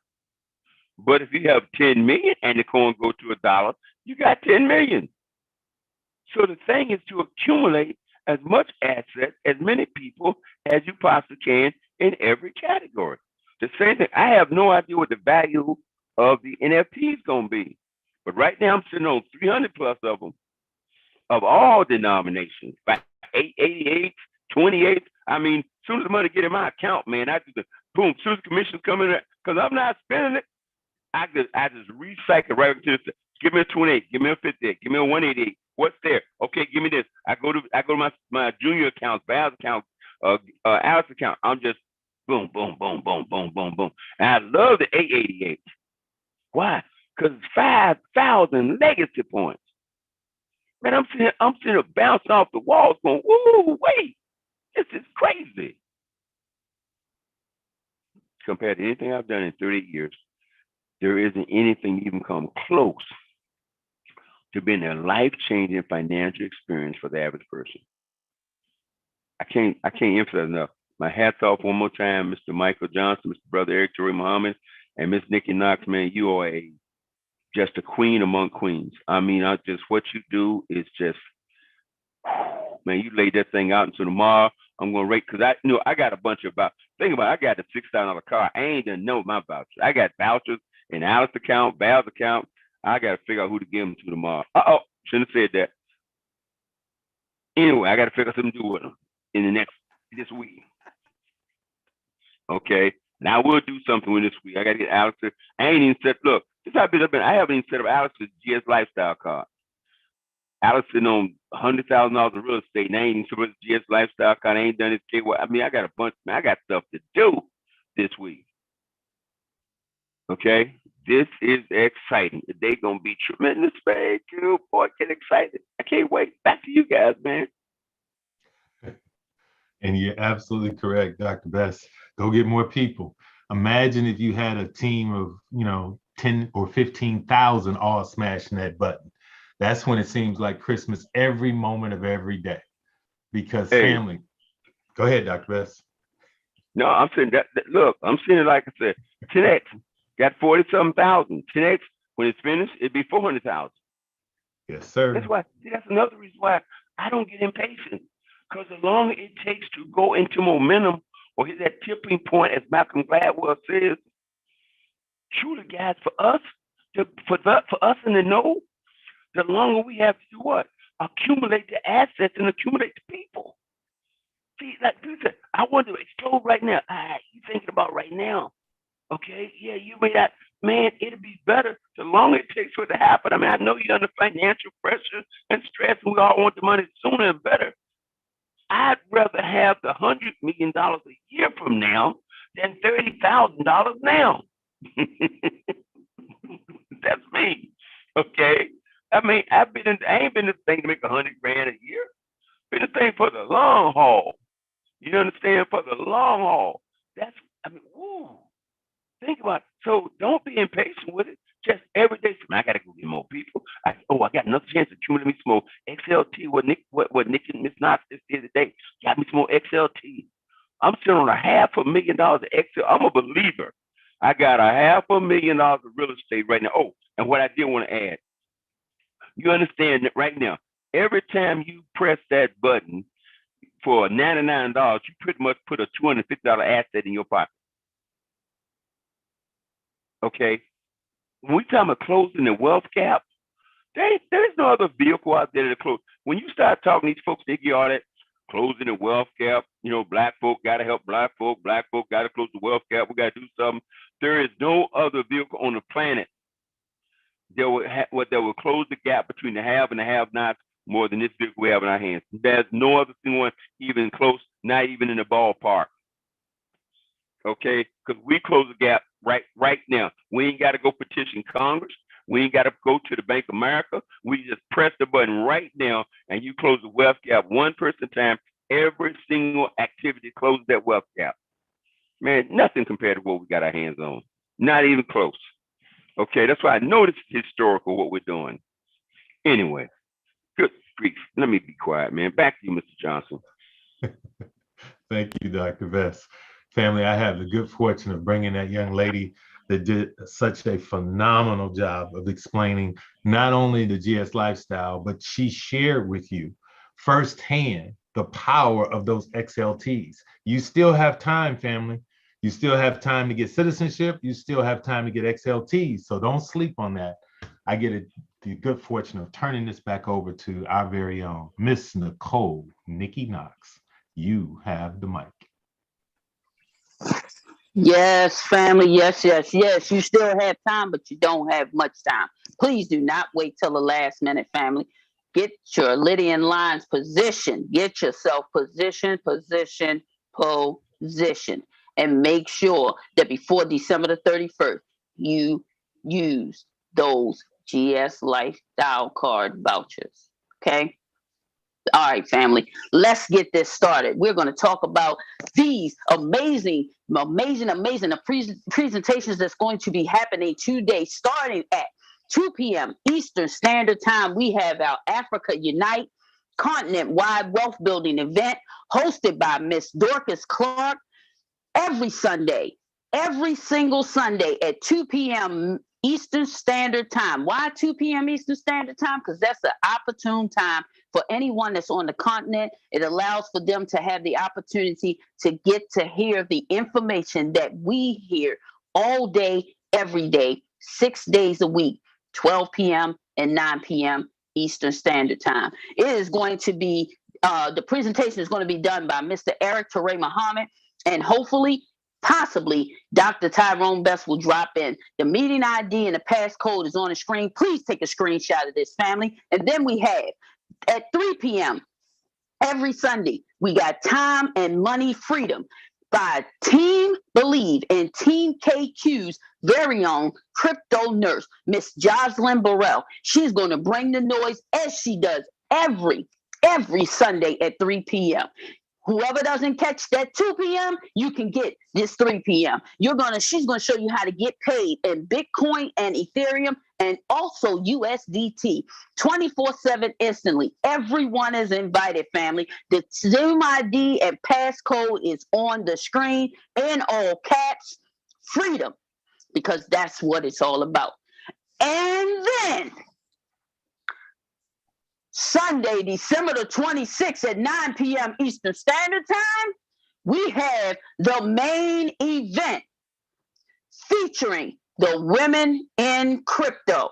But if you have 10 million and the coin go to $1, you got 10 million. So the thing is to accumulate as much assets, as many people as you possibly can in every category. The same thing, I have no idea what the value of the NFT is going to be. But right now I'm sitting on 300 plus of them, of all denominations, 88, 28. I mean, as soon as the money get in my account, man, I just, boom, as soon as the commission's coming in, because I'm not spending it, I just recycle right into this. Give me a 28, give me a 58, give me a 188. What's there? Okay, give me this. I go to my junior accounts, Val's account, Alice account. I'm just boom, boom, boom, boom, boom, boom, boom. And I love the 888. Why? Because it's 5,000 legacy points. Man, I'm sitting there bouncing off the walls going, woo, wait, this is crazy. Compared to anything I've done in 30 years, there isn't anything even come close to being a life-changing financial experience for the average person. I can't emphasize enough. My hat's off one more time, Mr. Michael Johnson, Mr. Brother Eric Torrey Muhammad, and Miss Nikki Knox, man, you are just a queen among queens. I mean, what you do is just, man, you laid that thing out until tomorrow. I'm going to rate, because I got a bunch of think about it, I got a $6,000 car. I ain't done know my vouchers. I got vouchers in Alice's account, Val's account. I got to figure out who to give them to tomorrow. Shouldn't have said that. Anyway, I got to figure out something to do with them this week. Okay, and I will do something with this week. I got to get Alex. I ain't even set. Look, this how big I've been. I haven't even set up Alex's GS Lifestyle card. Alex sitting on $100,000 of real estate, and I ain't even set up his GS Lifestyle card. I ain't done his KY. I mean, I got a bunch. Man, I got stuff to do this week. Okay, this is exciting. The day gonna be tremendous, man. Good boy, get excited. I can't wait. Back to you guys, man. And you're absolutely correct, Dr. Best. Go get more people. Imagine if you had a team of, 10 or 15,000 all smashing that button. That's when it seems like Christmas every moment of every day. Because family. Go ahead, Dr. Best. No, I'm saying that look, I'm seeing it like I said, 10X got 40-something thousand. 10X, when it's finished, it'd be 400,000. Yes, sir. That's another reason why I don't get impatient. Because the longer it takes to go into momentum or hit that tipping point, as Malcolm Gladwell says. Truly, guys, for us in the know, the longer we have to do what? Accumulate the assets and accumulate the people. See, like you said, I want to explode right now. You thinking about right now. Okay, yeah, you may not, man, it'll be better the longer it takes for it to happen. I mean, I know you're under financial pressure and stress, and we all want the money sooner and better. I'd rather have the $100 million a year from now than $30,000 now. That's me. Okay. I mean, I ain't been this thing to make $100,000 a year. Been this thing for the long haul. You understand? For the long haul. Woo. Think about it. So don't be impatient with it. Just every day, I gotta go get more people. I got another chance to accumulate me some more XLT. What Nick and Miss Knox did the other day. Got me some more XLT. I'm sitting on $500,000 of XL. I'm a believer. I got $500,000 of real estate right now. Oh, and what I did want to add, you understand that right now, every time you press that button for $99, you pretty much put a $250 asset in your pocket. Okay? When we talk about closing the wealth gap, there's no other vehicle out there to close. When you start talking to these folks, they get all that closing the wealth gap. You know, black folk got to help black folk. Black folk got to close the wealth gap. We got to do something. There is no other vehicle on the planet that will close the gap between the have and the have-nots more than this vehicle we have in our hands. There's no other thing one even close, not even in the ballpark. Okay, because we close the gap right now. We ain't got to go petition Congress. We ain't got to go to the Bank of America. We just press the button right now, and you close the wealth gap one person at a time. Every single activity closes that wealth gap. Man, nothing compared to what we got our hands on. Not even close. Okay, that's why I know this is historical, what we're doing. Anyway, good grief. Let me be quiet, man. Back to you, Mr. Johnson. Thank you, Dr. Best. Family, I have the good fortune of bringing that young lady that did such a phenomenal job of explaining not only the GS lifestyle, but she shared with you firsthand the power of those XLTs. You still have time, family. You still have time to get citizenship. You still have time to get XLTs. So don't sleep on that. I get the good fortune of turning this back over to our very own Miss Nicole Nikki Knox. You have the mic. Yes, family. Yes. You still have time, but you don't have much time. Please do not wait till the last minute, family. Get your Lydian lines positioned. Get yourself positioned, and make sure that before December the 31st, you use those GS Lifestyle Card vouchers. Okay? All right, family, let's get this started. We're going to talk about these amazing presentations that's going to be happening today, starting at 2 p.m. Eastern Standard Time. We have our Africa Unite continent-wide wealth building event hosted by Miss Dorcas Clark every single Sunday at 2 p.m. Eastern Standard Time. Why 2 p.m. Eastern Standard Time? Because that's an opportune time for anyone that's on the continent. It allows for them to have the opportunity to get to hear the information that we hear all day, every day, 6 days a week, 12 p.m. and 9 p.m. Eastern Standard Time. It is going to be, the presentation is going to be done by Mr. Eric Teray Muhammad, and hopefully, possibly, Dr. Tyrone Best will drop in. The meeting ID and the passcode is on the screen. Please take a screenshot of this, family. And then we have, at 3 p.m. every Sunday, we got Time and Money Freedom by Team Believe and Team KQ's very own crypto nurse, Miss Jocelyn Burrell. She's going to bring the noise as she does every Sunday at 3 p.m. Whoever doesn't catch that 2 p.m., you can get this 3 p.m. She's gonna show you how to get paid in Bitcoin and Ethereum and also USDT 24/7 instantly. Everyone is invited, family. The Zoom ID and passcode is on the screen in all caps. Freedom, because that's what it's all about. And then Sunday, December the 26th at 9 p.m. Eastern Standard Time, we have the main event featuring the women in crypto.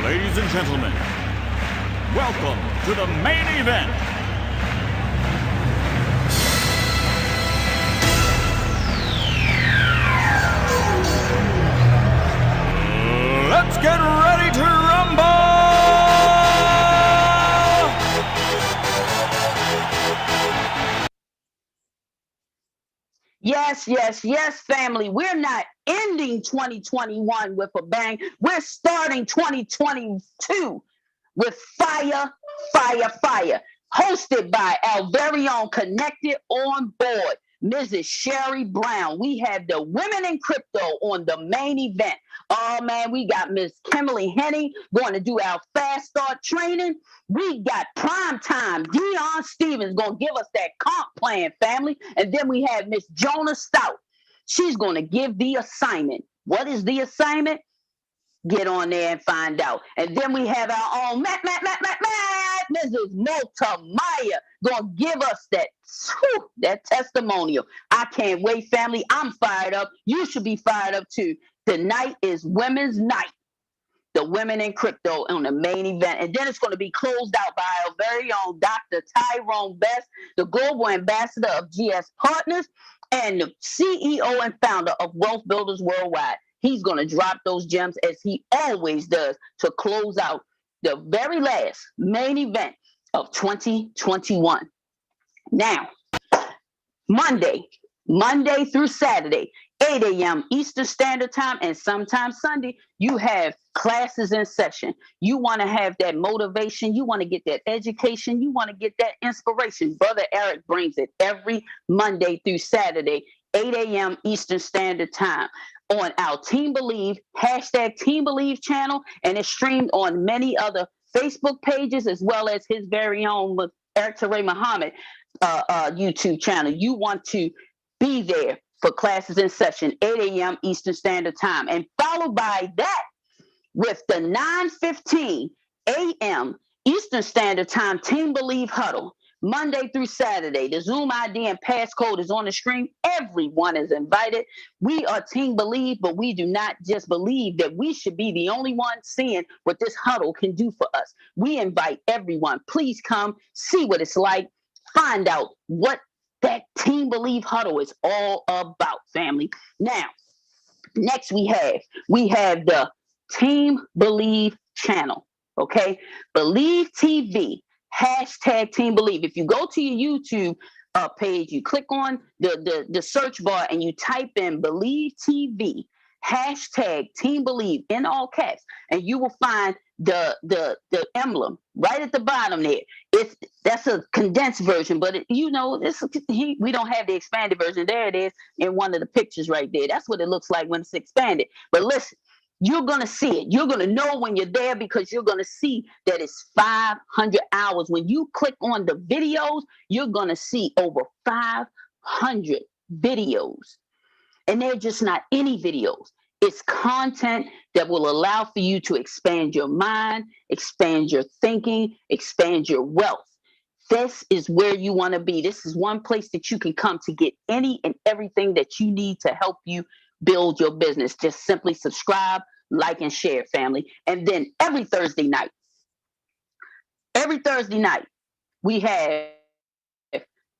Ladies and gentlemen, welcome to the main event. Let's get ready to rumble! Yes, yes, yes, family. We're not ending 2021 with a bang. We're starting 2022 with fire, fire, fire. Hosted by our very own Connected On Board, Mrs. Sherry Brown. We have the women in crypto on the main event. Oh man, we got Miss Kimberly Henning going to do our fast start training. We got prime time. Dion Stevens going to give us that comp plan, family. And then we have Miss Jonah Stout. She's going to give the assignment. What is the assignment? Get on there and find out. And then we have our own Mrs. Mota Maya going to give us that testimonial. I can't wait, family. I'm fired up. You should be fired up too. Tonight is Women's Night. The women in crypto on the main event. And then it's going to be closed out by our very own Dr. Tyrone Best, the global ambassador of GS Partners and the CEO and founder of Wealth Builders Worldwide. He's going to drop those gems as he always does to close out the very last main event of 2021. Now, Monday through Saturday, 8 a.m. Eastern Standard Time, and sometimes Sunday, you have classes in session. You want to have that motivation. You want to get that education. You want to get that inspiration. Brother Eric brings it every Monday through Saturday, 8 a.m. Eastern Standard Time on our Team Believe, hashtag Team Believe channel, and it's streamed on many other Facebook pages as well as his very own Eric Teray Muhammad YouTube channel. You want to be there for classes in session, 8 a.m. Eastern Standard Time. And followed by that with the 9:15 a.m. Eastern Standard Time Team Believe Huddle, Monday through Saturday. The Zoom ID and passcode is on the screen. Everyone is invited. We are Team Believe, but we do not just believe that we should be the only one seeing what this huddle can do for us. We invite everyone. Please come, see what it's like, find out what that Team Believe huddle is all about, family. Now, next we have the Team Believe channel, okay? Believe TV, hashtag Team Believe. If you go to your YouTube page, you click on the search bar and you type in Believe TV, hashtag Team Believe in all caps, and you will find the emblem right at the bottom there. That's a condensed version, but we don't have the expanded version. There it is in one of the pictures right there. That's what it looks like when it's expanded. But listen, you're going to see it. You're going to know when you're there because you're going to see that it's 500 hours. When you click on the videos, you're going to see over 500 videos. And they're just not any videos. It's content that will allow for you to expand your mind, expand your thinking, expand your wealth. This is where you want to be. This is one place that you can come to get any and everything that you need to help you build your business. Just simply subscribe, like, and share, family. And then every Thursday night, we have,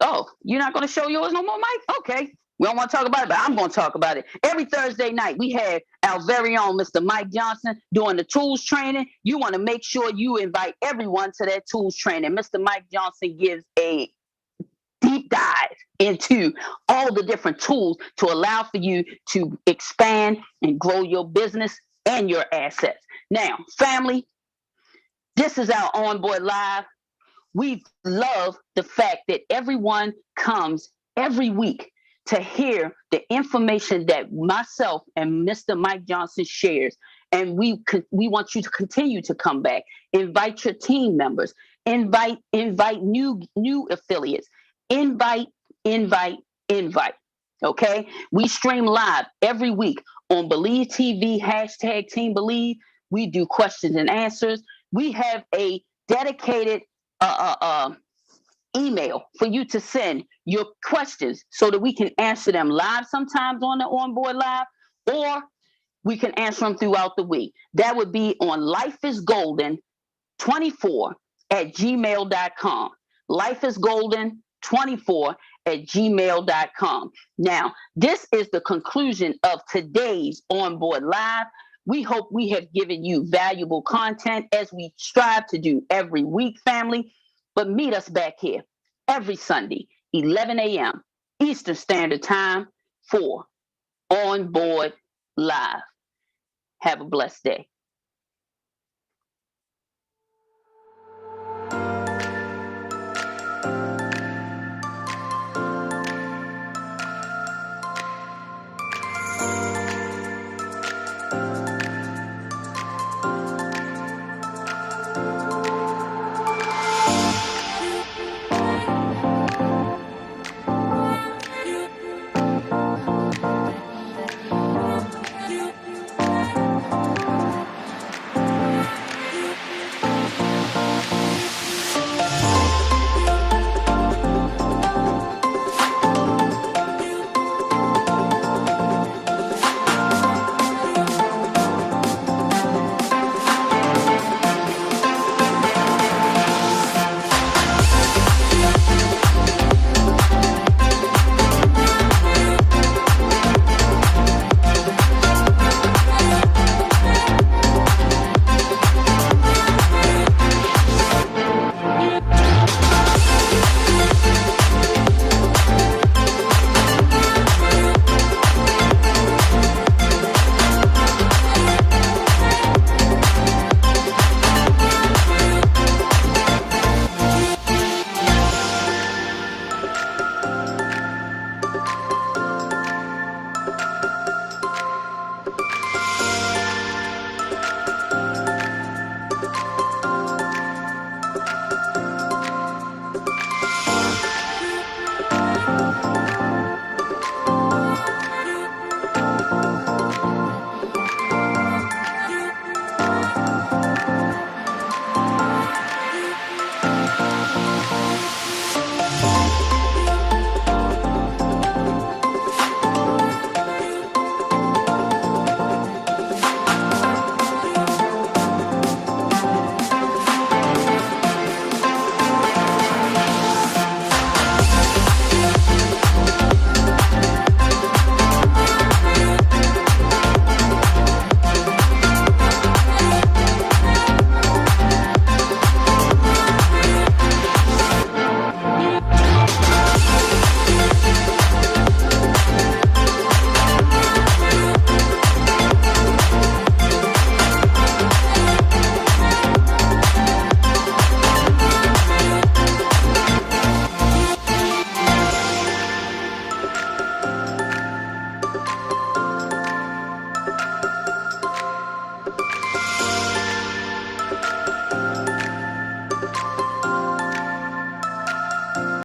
oh, you're not going to show yours no more, Mike? Okay. We don't want to talk about it, but I'm going to talk about it. Every Thursday night, we have our very own Mr. Mike Johnson doing the tools training. You want to make sure you invite everyone to that tools training. Mr. Mike Johnson gives a deep dive into all the different tools to allow for you to expand and grow your business and your assets. Now, family, this is our ONBOARD Live. We love the fact that everyone comes every week to hear the information that myself and Mr. Mike Johnson shares. And we want you to continue to come back. Invite your team members. Invite new affiliates. Invite. Okay? We stream live every week on Believe TV, hashtag Team Believe, We do questions and answers. We have a dedicated email for you to send your questions so that we can answer them live sometimes on the Onboard Live, or we can answer them throughout the week. That would be on lifeisgolden24@gmail.com. lifeisgolden24@gmail.com. Now, this is the conclusion of today's Onboard Live. We hope we have given you valuable content as we strive to do every week, family. But meet us back here every Sunday, 11 a.m. Eastern Standard Time for Onboard Live. Have a blessed day.